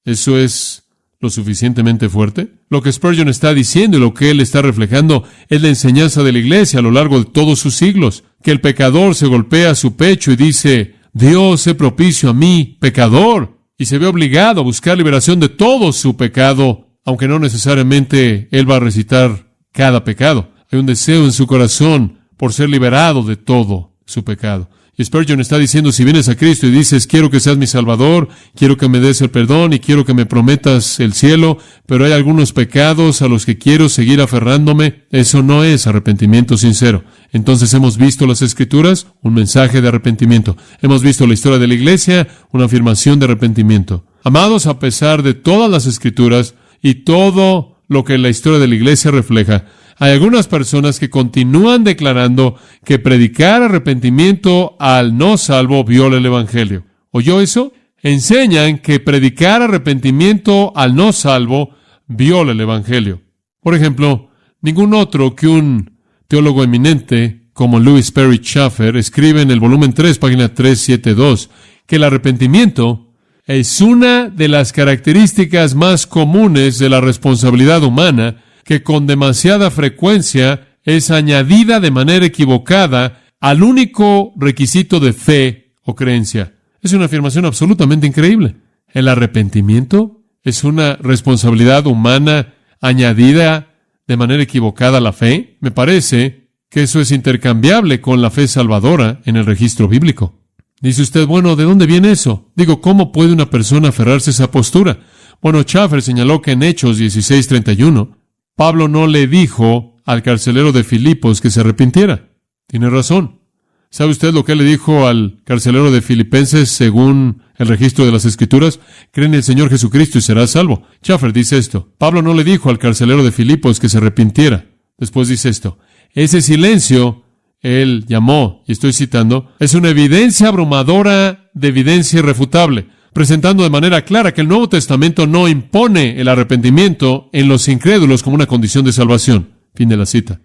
¿Eso es lo suficientemente fuerte? Lo que Spurgeon está diciendo y lo que él está reflejando es la enseñanza de la Iglesia a lo largo de todos sus siglos. Que el pecador se golpea su pecho y dice, Dios, sé propicio a mí, pecador. Y se ve obligado a buscar liberación de todo su pecado, aunque no necesariamente él va a recitar cada pecado. Hay un deseo en su corazón por ser liberado de todo su pecado. Y Spurgeon está diciendo, si vienes a Cristo y dices, quiero que seas mi Salvador, quiero que me des el perdón y quiero que me prometas el cielo, pero hay algunos pecados a los que quiero seguir aferrándome, eso no es arrepentimiento sincero. Entonces hemos visto las Escrituras, un mensaje de arrepentimiento. Hemos visto la historia de la Iglesia, una afirmación de arrepentimiento. Amados, a pesar de todas las Escrituras y todo lo que la historia de la Iglesia refleja, hay algunas personas que continúan declarando que predicar arrepentimiento al no salvo viola el Evangelio. ¿Oyó eso? Enseñan que predicar arrepentimiento al no salvo viola el Evangelio. Por ejemplo, ningún otro que un teólogo eminente como Louis Perry Chafer escribe en el volumen 3, página 372, que el arrepentimiento es una de las características más comunes de la responsabilidad humana, que con demasiada frecuencia es añadida de manera equivocada al único requisito de fe o creencia. Es una afirmación absolutamente increíble. El arrepentimiento es una responsabilidad humana añadida de manera equivocada a la fe. Me parece que eso es intercambiable con la fe salvadora en el registro bíblico. Dice usted, bueno, ¿de dónde viene eso? Digo, ¿cómo puede una persona aferrarse a esa postura? Bueno, Chafer señaló que en Hechos 16:31, Pablo no le dijo al carcelero de Filipos que se arrepintiera. Tiene razón. ¿Sabe usted lo que él le dijo al carcelero de Filipenses según el registro de las Escrituras? Cree en el Señor Jesucristo y serás salvo. Chafer dice esto. Pablo no le dijo al carcelero de Filipos que se arrepintiera. Después dice esto. Ese silencio, él llamó, y estoy citando, es una evidencia abrumadora de evidencia irrefutable. presentando de manera clara que el Nuevo Testamento no impone el arrepentimiento en los incrédulos como una condición de salvación. Fin de la cita.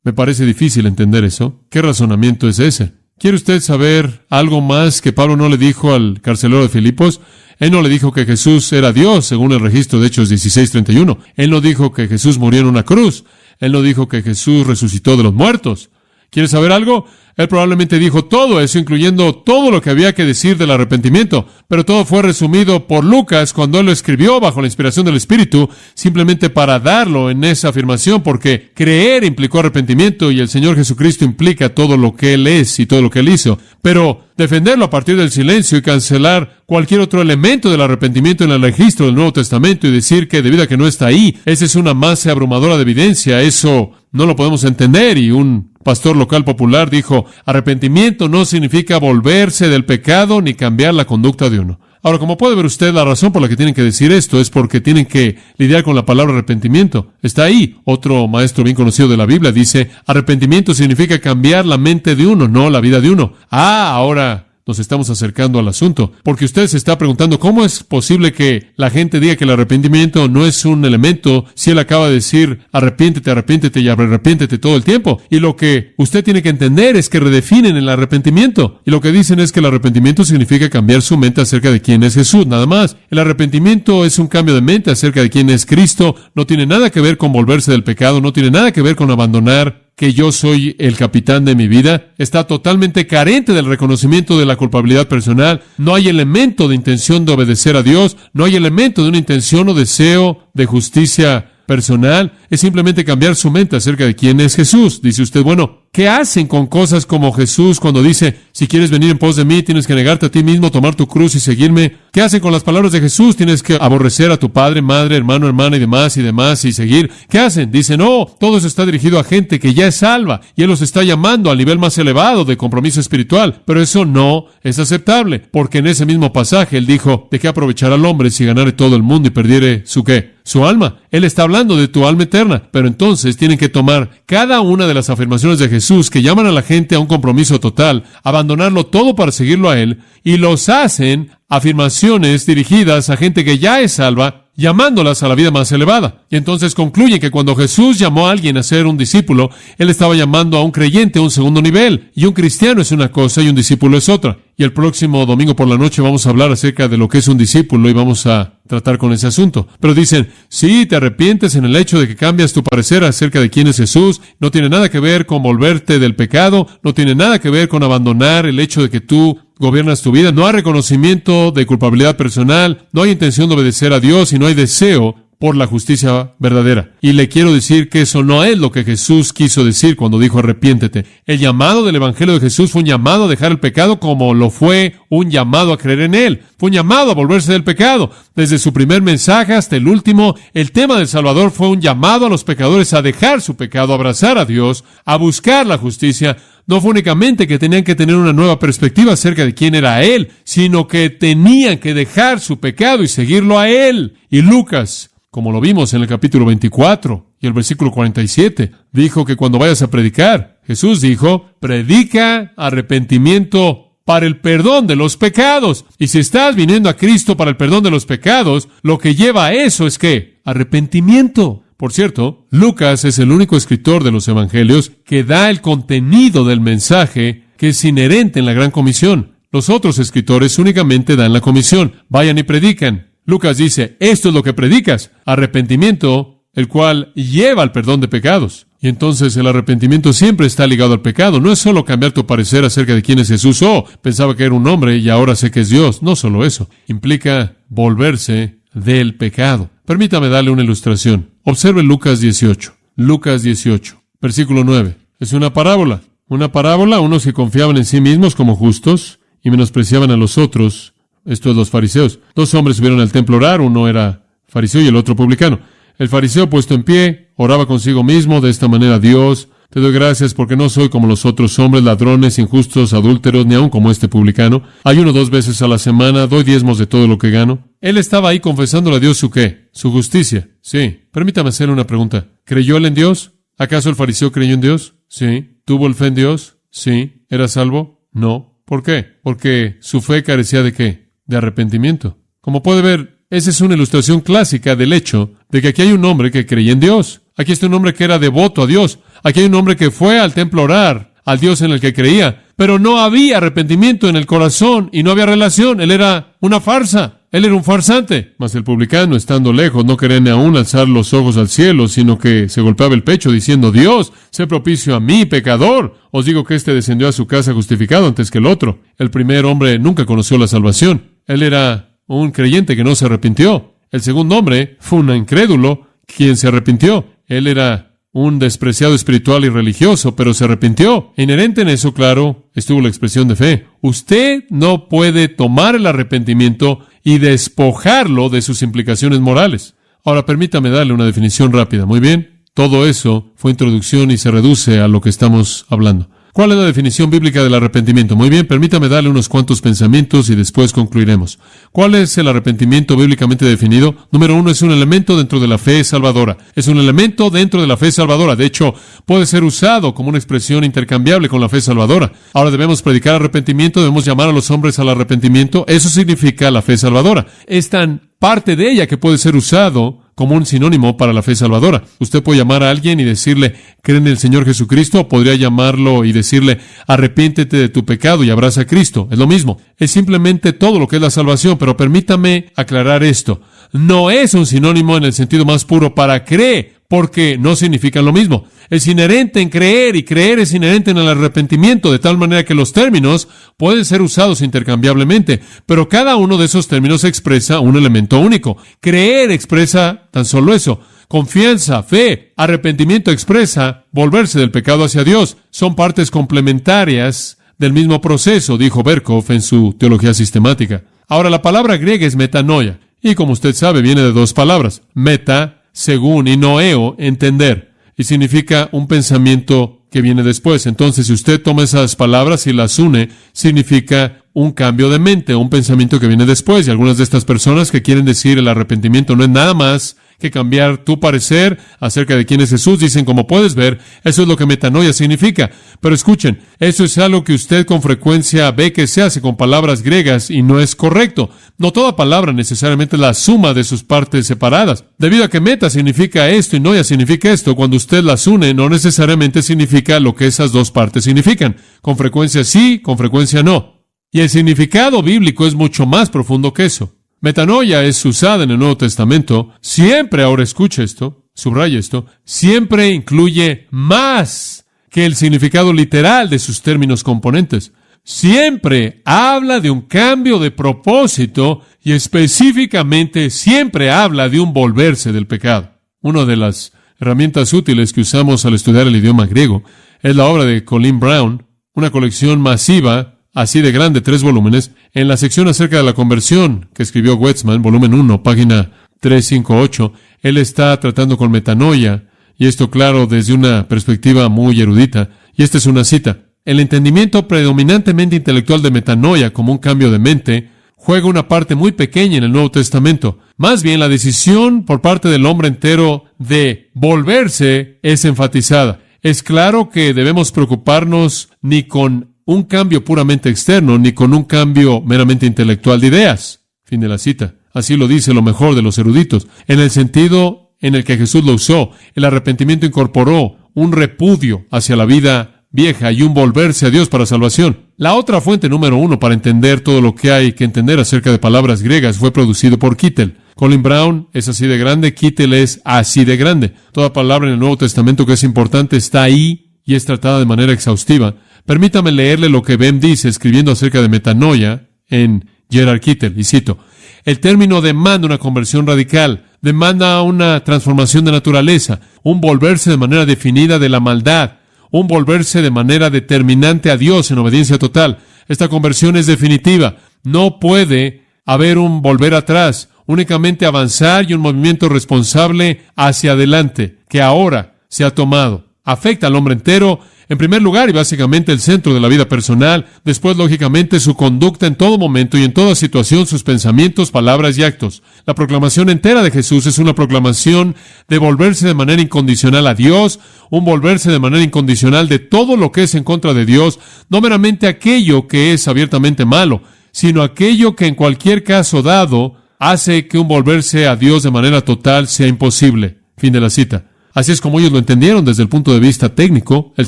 Me parece difícil entender eso. ¿Qué razonamiento es ese? ¿Quiere usted saber algo más que Pablo no le dijo al carcelero de Filipos? Él no le dijo que Jesús era Dios, según el registro de Hechos 16:31. Él no dijo que Jesús murió en una cruz. Él no dijo que Jesús resucitó de los muertos. ¿Quiere saber algo? Él probablemente dijo todo eso, incluyendo todo lo que había que decir del arrepentimiento, pero todo fue resumido por Lucas cuando él lo escribió bajo la inspiración del Espíritu, simplemente para darlo en esa afirmación, porque creer implicó arrepentimiento y el Señor Jesucristo implica todo lo que Él es y todo lo que Él hizo. Pero defenderlo a partir del silencio y cancelar cualquier otro elemento del arrepentimiento en el registro del Nuevo Testamento y decir que debido a que no está ahí, esa es una masa abrumadora de evidencia, eso no lo podemos entender. Y un pastor local popular dijo, arrepentimiento no significa volverse del pecado ni cambiar la conducta de uno. Ahora, como puede ver usted, la razón por la que tienen que decir esto es porque tienen que lidiar con la palabra arrepentimiento. Está ahí. Otro maestro bien conocido de la Biblia dice, arrepentimiento significa cambiar la mente de uno, no la vida de uno. Ahora nos estamos acercando al asunto, porque usted se está preguntando cómo es posible que la gente diga que el arrepentimiento no es un elemento si él acaba de decir arrepiéntete, arrepiéntete y arrepiéntete todo el tiempo. Y lo que usted tiene que entender es que redefinen el arrepentimiento. Y lo que dicen es que el arrepentimiento significa cambiar su mente acerca de quién es Jesús, nada más. El arrepentimiento es un cambio de mente acerca de quién es Cristo. No tiene nada que ver con volverse del pecado, no tiene nada que ver con abandonar que yo soy el capitán de mi vida. Está totalmente carente del reconocimiento de la culpabilidad personal. No hay elemento de intención de obedecer a Dios. No hay elemento de una intención o deseo de justicia personal. Es simplemente cambiar su mente acerca de quién es Jesús. Dice usted, bueno, ¿qué hacen con cosas como Jesús cuando dice, si quieres venir en pos de mí, tienes que negarte a ti mismo, tomar tu cruz y seguirme? ¿Qué hacen con las palabras de Jesús? Tienes que aborrecer a tu padre, madre, hermano, hermana y demás y seguir. ¿Qué hacen? Dicen, no, todo eso está dirigido a gente que ya es salva y Él los está llamando al nivel más elevado de compromiso espiritual. Pero eso no es aceptable, porque en ese mismo pasaje Él dijo, ¿de qué aprovechará al hombre si ganare todo el mundo y perdiere su qué? Su alma. Él está hablando de tu alma eterna, pero entonces tienen que tomar cada una de las afirmaciones de Jesús que llaman a la gente a un compromiso total, abandonarlo todo para seguirlo a Él, y los hacen afirmaciones dirigidas a gente que ya es salva, llamándolas a la vida más elevada. Y entonces concluyen que cuando Jesús llamó a alguien a ser un discípulo, Él estaba llamando a un creyente a un segundo nivel. Y un cristiano es una cosa y un discípulo es otra. Y el próximo domingo por la noche vamos a hablar acerca de lo que es un discípulo y vamos a tratar con ese asunto. Pero dicen, sí, te arrepientes en el hecho de que cambias tu parecer acerca de quién es Jesús. No tiene nada que ver con volverte del pecado. No tiene nada que ver con abandonar el hecho de que tú gobiernas tu vida. No hay reconocimiento de culpabilidad personal. No hay intención de obedecer a Dios y no hay deseo por la justicia verdadera. Y le quiero decir que eso no es lo que Jesús quiso decir cuando dijo arrepiéntete. El llamado del Evangelio de Jesús fue un llamado a dejar el pecado como lo fue un llamado a creer en Él. Fue un llamado a volverse del pecado. Desde su primer mensaje hasta el último, el tema del Salvador fue un llamado a los pecadores a dejar su pecado, a abrazar a Dios, a buscar la justicia. No fue únicamente que tenían que tener una nueva perspectiva acerca de quién era Él, sino que tenían que dejar su pecado y seguirlo a Él. Y Lucas, como lo vimos en el capítulo 24 y el versículo 47, dijo que cuando vayas a predicar, Jesús dijo, predica arrepentimiento para el perdón de los pecados. Y si estás viniendo a Cristo para el perdón de los pecados, lo que lleva a eso es ¿qué? Arrepentimiento. Por cierto, Lucas es el único escritor de los evangelios que da el contenido del mensaje que es inherente en la Gran Comisión. Los otros escritores únicamente dan la comisión. Vayan y predican. Lucas dice, esto es lo que predicas, arrepentimiento, el cual lleva al perdón de pecados. Y entonces el arrepentimiento siempre está ligado al pecado. No es solo cambiar tu parecer acerca de quién es Jesús. Pensaba que era un hombre y ahora sé que es Dios. No solo eso. Implica volverse del pecado. Permítame darle una ilustración. Observe Lucas 18. Lucas 18, versículo 9. Es una parábola. Una parábola, unos que confiaban en sí mismos como justos y menospreciaban a los otros. Esto es los fariseos. 2 hombres subieron al templo a orar, uno era fariseo y el otro publicano. El fariseo, puesto en pie, oraba consigo mismo de esta manera: Dios, te doy gracias porque no soy como los otros hombres, ladrones, injustos, adúlteros, ni aun como este publicano. Ayuno 2 veces a la semana, doy diezmos de todo lo que gano. Él estaba ahí confesándole a Dios su ¿qué? Su justicia. Sí. Permítame hacer una pregunta. ¿Creyó él en Dios? ¿Acaso el fariseo creyó en Dios? Sí. ¿Tuvo el fe en Dios? Sí. ¿Era salvo? No. ¿Por qué? Porque su fe carecía ¿de qué? de arrepentimiento. Como puede ver, esa es una ilustración clásica del hecho de que aquí hay un hombre que creía en Dios. Aquí está un hombre que era devoto a Dios. Aquí hay un hombre que fue al templo a orar al Dios en el que creía, pero no había arrepentimiento en el corazón y no había relación. Él era una farsa. Él era un farsante. Mas el publicano, estando lejos, no quería ni aún alzar los ojos al cielo, sino que se golpeaba el pecho diciendo: Dios, sé propicio a mí, pecador. Os digo que éste descendió a su casa justificado antes que el otro. El primer hombre nunca conoció la salvación. Él era un creyente que no se arrepintió. El segundo hombre fue un incrédulo quien se arrepintió. Él era un despreciado espiritual y religioso, pero se arrepintió. Inherente en eso, claro, estuvo la expresión de fe. Usted no puede tomar el arrepentimiento y despojarlo de sus implicaciones morales. Ahora, permítame darle una definición rápida. Muy bien, todo eso fue introducción y se reduce a lo que estamos hablando. ¿Cuál es la definición bíblica del arrepentimiento? Muy bien, permítame darle unos cuantos pensamientos y después concluiremos. ¿Cuál es el arrepentimiento bíblicamente definido? Número 1, es un elemento dentro de la fe salvadora. Es un elemento dentro de la fe salvadora. De hecho, puede ser usado como una expresión intercambiable con la fe salvadora. Ahora debemos predicar arrepentimiento, debemos llamar a los hombres al arrepentimiento. Eso significa la fe salvadora. Es tan parte de ella que puede ser usado como un sinónimo para la fe salvadora. Usted puede llamar a alguien y decirle: ¿cree en el Señor Jesucristo? O podría llamarlo y decirle: arrepiéntete de tu pecado y abraza a Cristo. Es lo mismo. Es simplemente todo lo que es la salvación. Pero permítame aclarar esto. No es un sinónimo en el sentido más puro para cree, porque no significan lo mismo. Es inherente en creer y creer es inherente en el arrepentimiento, de tal manera que los términos pueden ser usados intercambiablemente, pero cada uno de esos términos expresa un elemento único. Creer expresa tan solo eso. Confianza, fe, arrepentimiento expresa volverse del pecado hacia Dios. Son partes complementarias del mismo proceso, dijo Berkhoff en su teología sistemática. Ahora, la palabra griega es metanoia, y como usted sabe, viene de dos palabras: meta, según, y noeo, entender, y significa un pensamiento que viene después. Entonces, si usted toma esas palabras y las une, significa un cambio de mente, un pensamiento que viene después. Y algunas de estas personas que quieren decir el arrepentimiento no es nada más que cambiar tu parecer acerca de quién es Jesús, dicen: como puedes ver, eso es lo que metanoia significa. Pero escuchen, eso es algo que usted con frecuencia ve que se hace con palabras griegas y no es correcto. No toda palabra necesariamente es la suma de sus partes separadas. Debido a que meta significa esto y noia significa esto, cuando usted las une no necesariamente significa lo que esas dos partes significan. Con frecuencia sí, con frecuencia no. Y el significado bíblico es mucho más profundo que eso. Metanoia es usada en el Nuevo Testamento. Siempre, ahora escuche esto, subraya esto, siempre incluye más que el significado literal de sus términos componentes. Siempre habla de un cambio de propósito y específicamente siempre habla de un volverse del pecado. Una de las herramientas útiles que usamos al estudiar el idioma griego es la obra de Colin Brown, una colección masiva así de grande, 3 volúmenes, en la sección acerca de la conversión que escribió Wetzmann, volumen 1, página 358, él está tratando con metanoia, y esto claro desde una perspectiva muy erudita, y esta es una cita: el entendimiento predominantemente intelectual de metanoia como un cambio de mente juega una parte muy pequeña en el Nuevo Testamento. Más bien, la decisión por parte del hombre entero de volverse es enfatizada. Es claro que debemos preocuparnos ni con un cambio puramente externo, ni con un cambio meramente intelectual de ideas. Fin de la cita. Así lo dice lo mejor de los eruditos. En el sentido en el que Jesús lo usó, el arrepentimiento incorporó un repudio hacia la vida vieja y un volverse a Dios para salvación. La otra fuente número 1 para entender todo lo que hay que entender acerca de palabras griegas fue producido por Kittel. Colin Brown es así de grande, Kittel es así de grande. Toda palabra en el Nuevo Testamento que es importante está ahí y es tratada de manera exhaustiva. Permítame leerle lo que Ben dice escribiendo acerca de metanoia en Gerard Kittel, y cito: el término demanda una conversión radical, demanda una transformación de naturaleza, un volverse de manera definida de la maldad, un volverse de manera determinante a Dios en obediencia total. Esta conversión es definitiva. No puede haber un volver atrás, únicamente avanzar y un movimiento responsable hacia adelante, que ahora se ha tomado. Afecta al hombre entero, en primer lugar y básicamente el centro de la vida personal, después lógicamente su conducta en todo momento y en toda situación, sus pensamientos, palabras y actos. La proclamación entera de Jesús es una proclamación de volverse de manera incondicional a Dios, un volverse de manera incondicional de todo lo que es en contra de Dios, no meramente aquello que es abiertamente malo, sino aquello que en cualquier caso dado hace que un volverse a Dios de manera total sea imposible. Fin de la cita. Así es como ellos lo entendieron desde el punto de vista técnico, el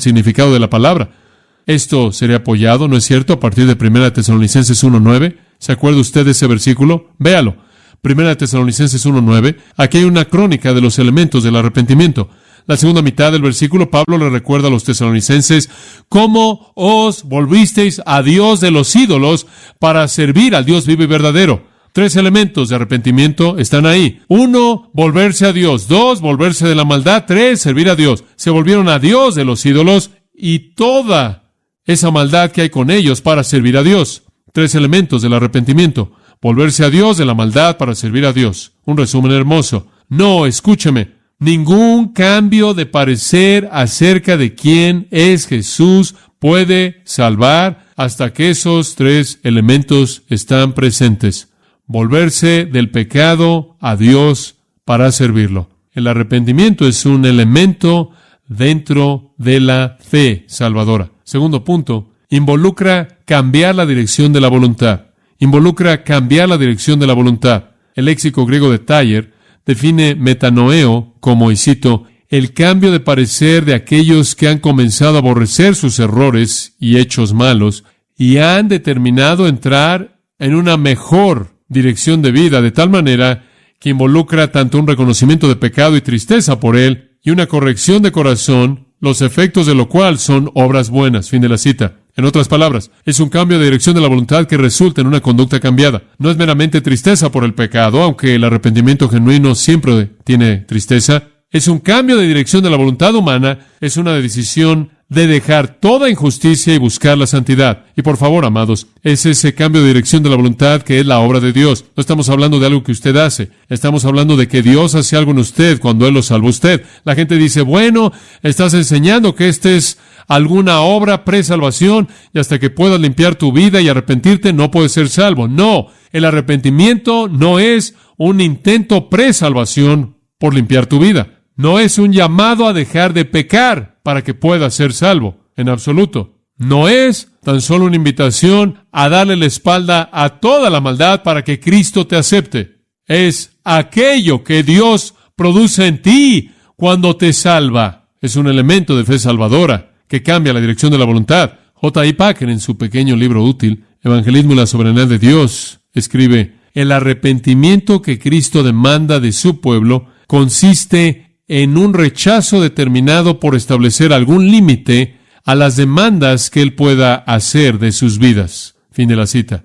significado de la palabra. Esto sería apoyado, ¿no es cierto?, a partir de 1 Tesalonicenses 1:9. ¿Se acuerda usted de ese versículo? Véalo. 1 Tesalonicenses 1:9. Aquí hay una crónica de los elementos del arrepentimiento. La segunda mitad del versículo, Pablo le recuerda a los tesalonicenses cómo os volvisteis a Dios de los ídolos para servir al Dios vivo y verdadero. 3 elementos de arrepentimiento están ahí. 1, volverse a Dios. 2, volverse de la maldad. 3, servir a Dios. Se volvieron a Dios de los ídolos y toda esa maldad que hay con ellos para servir a Dios. 3 elementos del arrepentimiento. Volverse a Dios de la maldad para servir a Dios. Un resumen hermoso. No, escúcheme. Ningún cambio de parecer acerca de quién es Jesús puede salvar hasta que esos 3 elementos están presentes. Volverse del pecado a Dios para servirlo. El arrepentimiento es un elemento dentro de la fe salvadora. Segundo punto, involucra cambiar la dirección de la voluntad. Involucra cambiar la dirección de la voluntad. El léxico griego de Thayer define metanoeo como, y cito, el cambio de parecer de aquellos que han comenzado a aborrecer sus errores y hechos malos y han determinado entrar en una mejor dirección de vida, de tal manera que involucra tanto un reconocimiento de pecado y tristeza por él y una corrección de corazón, los efectos de lo cual son obras buenas. Fin de la cita. En otras palabras, es un cambio de dirección de la voluntad que resulta en una conducta cambiada. No es meramente tristeza por el pecado, aunque el arrepentimiento genuino siempre tiene tristeza. Es un cambio de dirección de la voluntad humana, es una decisión de dejar toda injusticia y buscar la santidad. Y por favor, amados, es ese cambio de dirección de la voluntad que es la obra de Dios. No estamos hablando de algo que usted hace. Estamos hablando de que Dios hace algo en usted cuando Él lo salva a usted. La gente dice, bueno, estás enseñando que esta es alguna obra pre-salvación y hasta que puedas limpiar tu vida y arrepentirte no puedes ser salvo. No, el arrepentimiento no es un intento pre-salvación por limpiar tu vida. No es un llamado a dejar de pecar para que puedas ser salvo, en absoluto. No es tan solo una invitación a darle la espalda a toda la maldad para que Cristo te acepte. Es aquello que Dios produce en ti cuando te salva. Es un elemento de fe salvadora que cambia la dirección de la voluntad. J.I. Packer, en su pequeño libro útil, Evangelismo y la soberanía de Dios, escribe, el arrepentimiento que Cristo demanda de su pueblo consiste en un rechazo determinado por establecer algún límite a las demandas que Él pueda hacer de sus vidas. Fin de la cita.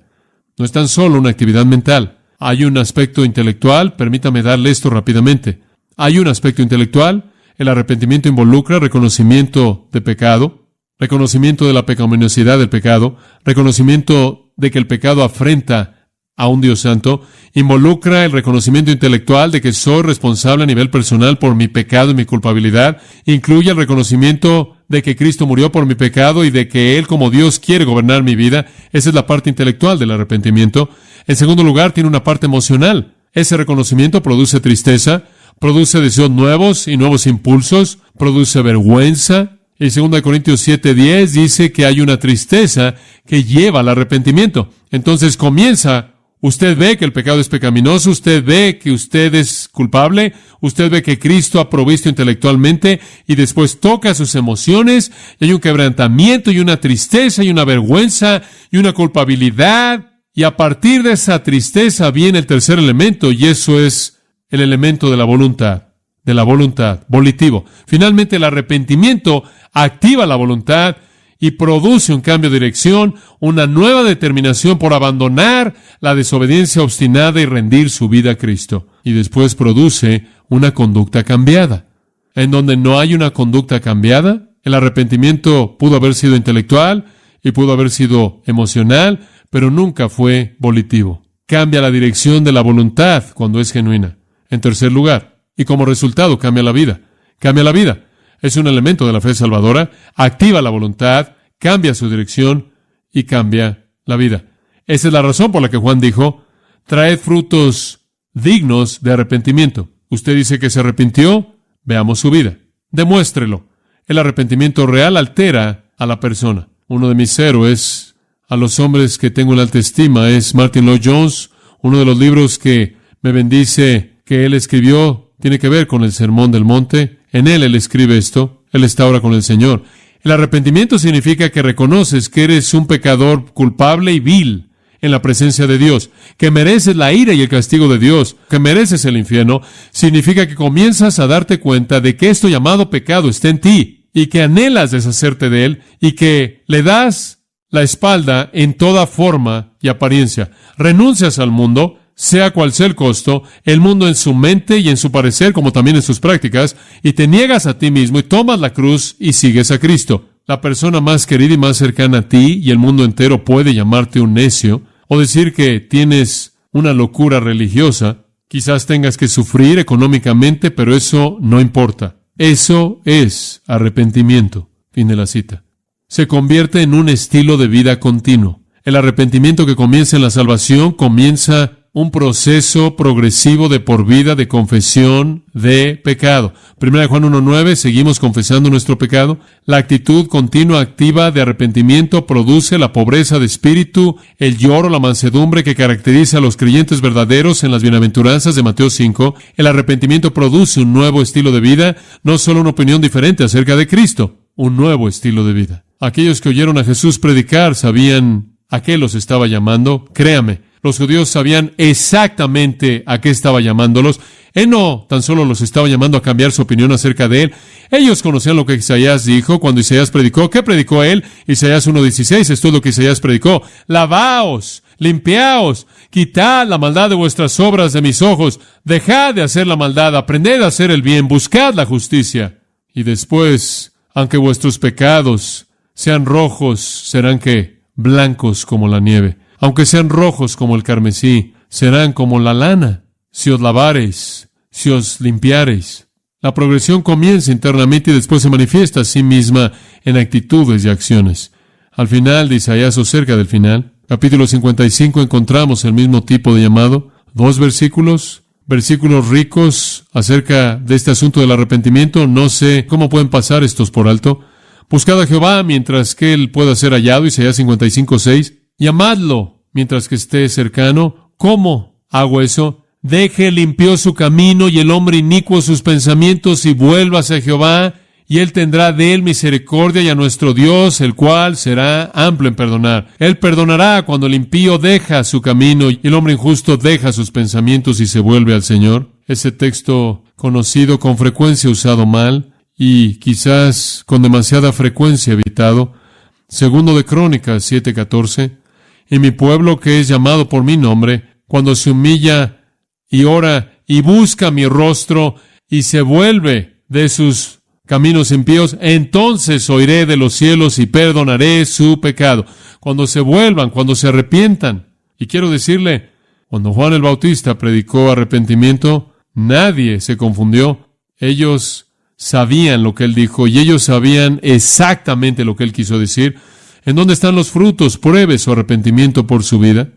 No es tan solo una actividad mental. Hay un aspecto intelectual. Permítame darle esto rápidamente. Hay un aspecto intelectual. El arrepentimiento involucra reconocimiento de pecado, reconocimiento de la pecaminosidad del pecado, reconocimiento de que el pecado afrenta a un Dios santo, involucra el reconocimiento intelectual de que soy responsable a nivel personal por mi pecado y mi culpabilidad, incluye el reconocimiento de que Cristo murió por mi pecado y de que Él como Dios quiere gobernar mi vida. Esa es la parte intelectual del arrepentimiento. En segundo lugar, tiene una parte emocional. Ese reconocimiento produce tristeza, produce deseos nuevos y nuevos impulsos, produce vergüenza. Y 2 Corintios 7:10 dice que hay una tristeza que lleva al arrepentimiento. Entonces comienza. Usted ve que el pecado es pecaminoso, usted ve que usted es culpable, usted ve que Cristo ha provisto intelectualmente y después toca sus emociones y hay un quebrantamiento y una tristeza y una vergüenza y una culpabilidad y a partir de esa tristeza viene el tercer elemento y eso es el elemento de la voluntad, volitivo. Finalmente el arrepentimiento activa la voluntad y produce un cambio de dirección, una nueva determinación por abandonar la desobediencia obstinada y rendir su vida a Cristo. Y después produce una conducta cambiada. En donde no hay una conducta cambiada, el arrepentimiento pudo haber sido intelectual y pudo haber sido emocional, pero nunca fue volitivo. Cambia la dirección de la voluntad cuando es genuina. En tercer lugar, y como resultado cambia la vida. Cambia la vida. Es un elemento de la fe salvadora, activa la voluntad, cambia su dirección y cambia la vida. Esa es la razón por la que Juan dijo, traed frutos dignos de arrepentimiento. Usted dice que se arrepintió, veamos su vida. Demuéstrelo. El arrepentimiento real altera a la persona. Uno de mis héroes a los hombres que tengo en alta estima es Martin Lloyd-Jones. Uno de los libros que me bendice que él escribió tiene que ver con el Sermón del Monte. En él escribe esto. Él está ahora con el Señor. El arrepentimiento significa que reconoces que eres un pecador culpable y vil en la presencia de Dios, que mereces la ira y el castigo de Dios, que mereces el infierno. Significa que comienzas a darte cuenta de que esto llamado pecado está en ti y que anhelas deshacerte de él y que le das la espalda en toda forma y apariencia. Renuncias al mundo, sea cual sea el costo, el mundo en su mente y en su parecer, como también en sus prácticas, y te niegas a ti mismo y tomas la cruz y sigues a Cristo. La persona más querida y más cercana a ti y el mundo entero puede llamarte un necio o decir que tienes una locura religiosa. Quizás tengas que sufrir económicamente, pero eso no importa. Eso es arrepentimiento. Fin de la cita. Se convierte en un estilo de vida continuo. El arrepentimiento que comienza en la salvación comienza un proceso progresivo de por vida de confesión de pecado. 1 Juan 1:9, seguimos confesando nuestro pecado. La actitud continua activa de arrepentimiento produce la pobreza de espíritu, el lloro, la mansedumbre que caracteriza a los creyentes verdaderos en las bienaventuranzas de Mateo 5. El arrepentimiento produce un nuevo estilo de vida, no solo una opinión diferente acerca de Cristo, un nuevo estilo de vida. Aquellos que oyeron a Jesús predicar sabían a qué los estaba llamando. Créame, los judíos sabían exactamente a qué estaba llamándolos. Él no tan solo los estaba llamando a cambiar su opinión acerca de él. Ellos conocían lo que Isaías dijo cuando Isaías predicó. ¿Qué predicó él? Isaías 1:16, esto es lo que Isaías predicó. Lavaos, limpiaos, quitad la maldad de vuestras obras de mis ojos, dejad de hacer la maldad, aprended a hacer el bien, buscad la justicia. Y después, aunque vuestros pecados sean rojos, serán ¿qué? Blancos como la nieve. Aunque sean rojos como el carmesí, serán como la lana, si os lavareis, si os limpiareis. La progresión comienza internamente y después se manifiesta a sí misma en actitudes y acciones. Al final de Isaías, o cerca del final, capítulo 55, encontramos el mismo tipo de llamado. 2 versículos ricos acerca de este asunto del arrepentimiento. No sé cómo pueden pasar estos por alto. Buscad a Jehová mientras que él pueda ser hallado, Isaías 55:6. Llamadlo mientras que esté cercano. ¿Cómo hago eso? Deje limpio su camino y el hombre inicuo sus pensamientos y vuélvase a Jehová, y él tendrá de él misericordia, y a nuestro Dios, el cual será amplio en perdonar. Él perdonará cuando el impío deja su camino y el hombre injusto deja sus pensamientos y se vuelve al Señor. Ese texto conocido, con frecuencia usado mal y quizás con demasiada frecuencia evitado. 2 de Crónicas 7:14. Y mi pueblo que es llamado por mi nombre, cuando se humilla y ora y busca mi rostro y se vuelve de sus caminos impíos, entonces oiré de los cielos y perdonaré su pecado. Cuando se vuelvan, cuando se arrepientan. Y quiero decirle, cuando Juan el Bautista predicó arrepentimiento, nadie se confundió. Ellos sabían lo que él dijo y ellos sabían exactamente lo que él quiso decir. ¿En dónde están los frutos? Pruebe su arrepentimiento por su vida.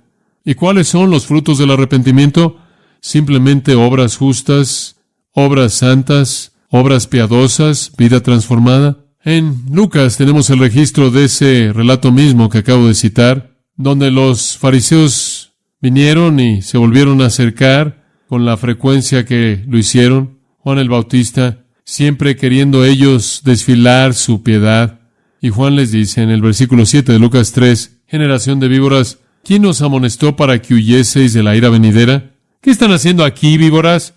¿Y cuáles son los frutos del arrepentimiento? Simplemente obras justas, obras santas, obras piadosas, vida transformada. En Lucas tenemos el registro de ese relato mismo que acabo de citar, donde los fariseos vinieron y se volvieron a acercar con la frecuencia que lo hicieron. Juan el Bautista, siempre queriendo ellos desfilar su piedad. Y Juan les dice en el versículo 7 de Lucas 3, generación de víboras, ¿quién os amonestó para que huyeseis de la ira venidera? ¿Qué están haciendo aquí, víboras?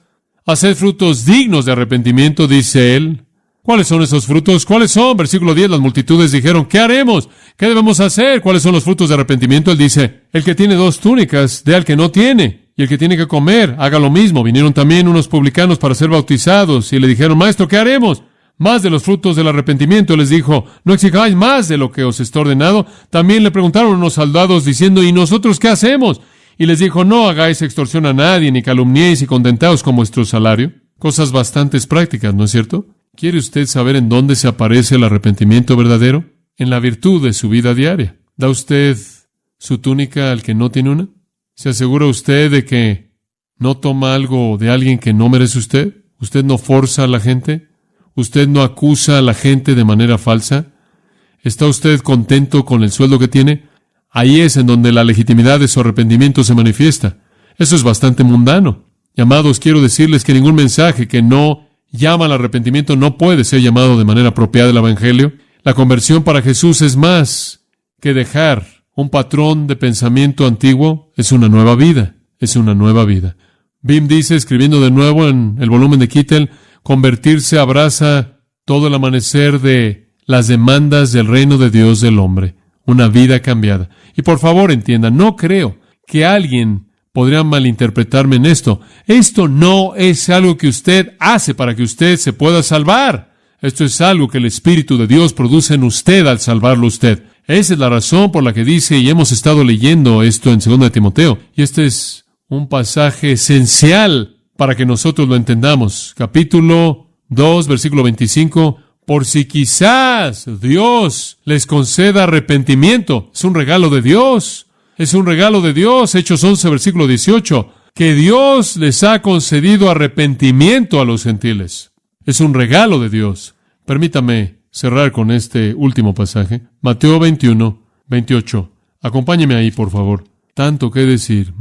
Haced frutos dignos de arrepentimiento, dice él. ¿Cuáles son esos frutos? ¿Cuáles son? Versículo 10, las multitudes dijeron, ¿qué haremos? ¿Qué debemos hacer? ¿Cuáles son los frutos de arrepentimiento? Él dice, el que tiene 2 túnicas, dé al que no tiene. Y el que tiene que comer, haga lo mismo. Vinieron también unos publicanos para ser bautizados y le dijeron, Maestro, ¿qué haremos? Más de los frutos del arrepentimiento. Les dijo, no exijáis más de lo que os está ordenado. También le preguntaron unos soldados diciendo, ¿y nosotros qué hacemos? Y les dijo, no hagáis extorsión a nadie, ni calumniéis y contentaos con vuestro salario. Cosas bastante prácticas, ¿no es cierto? ¿Quiere usted saber en dónde se aparece el arrepentimiento verdadero? En la virtud de su vida diaria. ¿Da usted su túnica al que no tiene una? ¿Se asegura usted de que no toma algo de alguien que no merece usted? ¿Usted no forza a la gente? ¿Usted no acusa a la gente de manera falsa? ¿Está usted contento con el sueldo que tiene? Ahí es en donde la legitimidad de su arrepentimiento se manifiesta. Eso es bastante mundano. Y, amados, quiero decirles que ningún mensaje que no llama al arrepentimiento no puede ser llamado de manera apropiada del Evangelio. La conversión para Jesús es más que dejar un patrón de pensamiento antiguo. Es una nueva vida. Es una nueva vida. Bim dice, escribiendo de nuevo en el volumen de Kittel, convertirse abraza todo el amanecer de las demandas del reino de Dios del hombre. Una vida cambiada. Y por favor entiendan, no creo que alguien podría malinterpretarme en esto. Esto no es algo que usted hace para que usted se pueda salvar. Esto es algo que el Espíritu de Dios produce en usted al salvarlo usted. Esa es la razón por la que dice, y hemos estado leyendo esto en 2 de Timoteo, y este es un pasaje esencial para que nosotros lo entendamos. Capítulo 2, versículo 25, por si quizás Dios les conceda arrepentimiento. Es un regalo de Dios. Es un regalo de Dios. Hechos 11, versículo 18, que Dios les ha concedido arrepentimiento a los gentiles. Es un regalo de Dios. Permítame cerrar con este último pasaje. Mateo 21, 28. Acompáñeme ahí, por favor. Tanto que decir.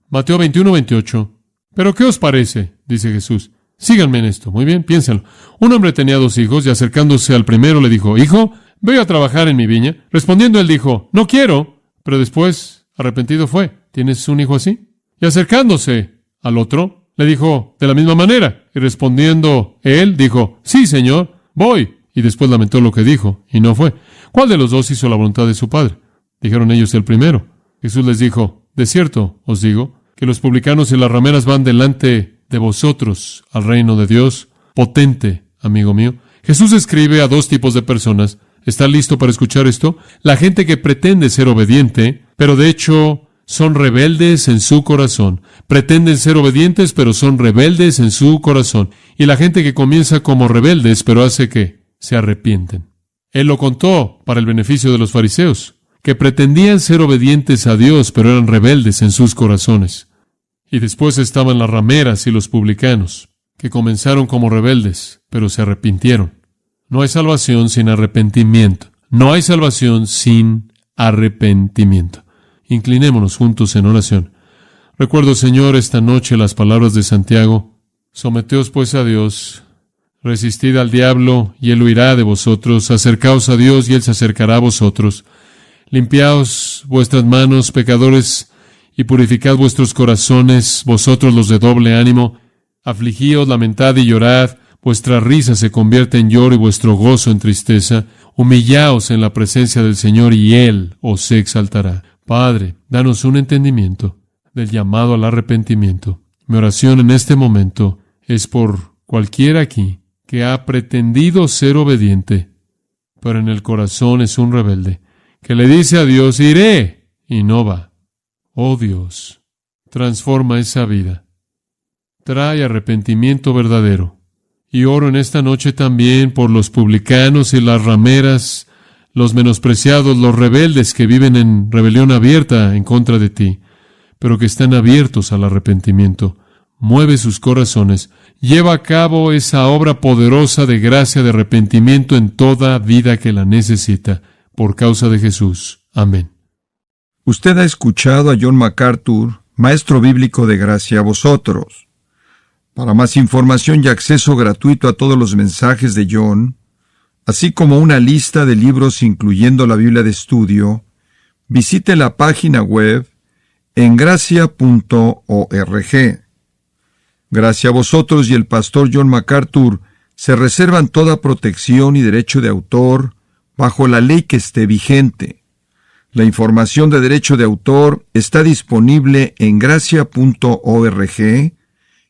Mateo 21, 28. ¿Pero qué os parece? Dice Jesús. Síganme en esto. Muy bien, piénsenlo. Un hombre tenía 2 hijos y acercándose al primero le dijo, Hijo, voy a trabajar en mi viña. Respondiendo él dijo, No quiero. Pero después, arrepentido fue. ¿Tienes un hijo así? Y acercándose al otro, le dijo de la misma manera. Y respondiendo él dijo, Sí, Señor, voy. Y después lamentó lo que dijo, y no fue. ¿Cuál de los 2 hizo la voluntad de su padre? Dijeron ellos, el primero. Jesús les dijo, de cierto os digo, que los publicanos y las rameras van delante de vosotros al reino de Dios. Potente, amigo mío. Jesús escribe a 2 tipos de personas. ¿Está listo para escuchar esto? La gente que pretende ser obediente, pero de hecho son rebeldes en su corazón. Pretenden ser obedientes, pero son rebeldes en su corazón. Y la gente que comienza como rebeldes, pero hace que se arrepienten. Él lo contó para el beneficio de los fariseos, que pretendían ser obedientes a Dios, pero eran rebeldes en sus corazones. Y después estaban las rameras y los publicanos, que comenzaron como rebeldes, pero se arrepintieron. No hay salvación sin arrepentimiento. No hay salvación sin arrepentimiento. Inclinémonos juntos en oración. Recuerdo, Señor, esta noche las palabras de Santiago. Someteos pues a Dios. Resistid al diablo, y él huirá de vosotros. Acercaos a Dios, y él se acercará a vosotros. Limpiaos vuestras manos, pecadores, y purificad vuestros corazones, vosotros los de doble ánimo. Afligíos, lamentad y llorad. Vuestra risa se convierte en lloro y vuestro gozo en tristeza. Humillaos en la presencia del Señor, y Él os exaltará. Padre, danos un entendimiento del llamado al arrepentimiento. Mi oración en este momento es por cualquiera aquí que ha pretendido ser obediente, pero en el corazón es un rebelde, que le dice a Dios, iré, y no va. Oh Dios, transforma esa vida. Trae arrepentimiento verdadero. Y oro en esta noche también por los publicanos y las rameras, los menospreciados, los rebeldes que viven en rebelión abierta en contra de ti, pero que están abiertos al arrepentimiento. Mueve sus corazones. Lleva a cabo esa obra poderosa de gracia de arrepentimiento en toda vida que la necesita, por causa de Jesús. Amén. Usted ha escuchado a John MacArthur, maestro bíblico de gracia a vosotros. Para más información y acceso gratuito a todos los mensajes de John, así como una lista de libros incluyendo la Biblia de estudio, visite la página web en gracia.org. Gracia a vosotros y el pastor John MacArthur se reservan toda protección y derecho de autor bajo la ley que esté vigente. La información de derecho de autor está disponible en gracia.org,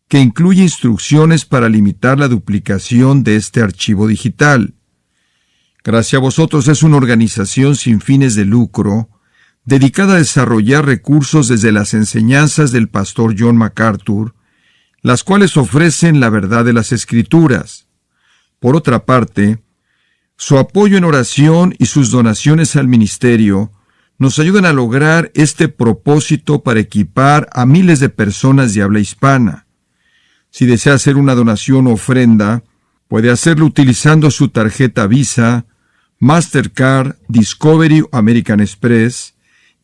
que incluye instrucciones para limitar la duplicación de este archivo digital. Gracia a vosotros es una organización sin fines de lucro, dedicada a desarrollar recursos desde las enseñanzas del pastor John MacArthur, las cuales ofrecen la verdad de las Escrituras. Por otra parte, su apoyo en oración y sus donaciones al ministerio nos ayudan a lograr este propósito para equipar a miles de personas de habla hispana. Si desea hacer una donación o ofrenda, puede hacerlo utilizando su tarjeta Visa, Mastercard, Discovery o American Express,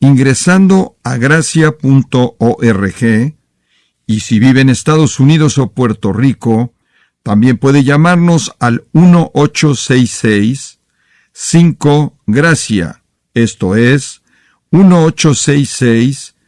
ingresando a gracia.org, y si vive en Estados Unidos o Puerto Rico, también puede llamarnos al 1-866-5-GRACIA, esto es, 1-866-5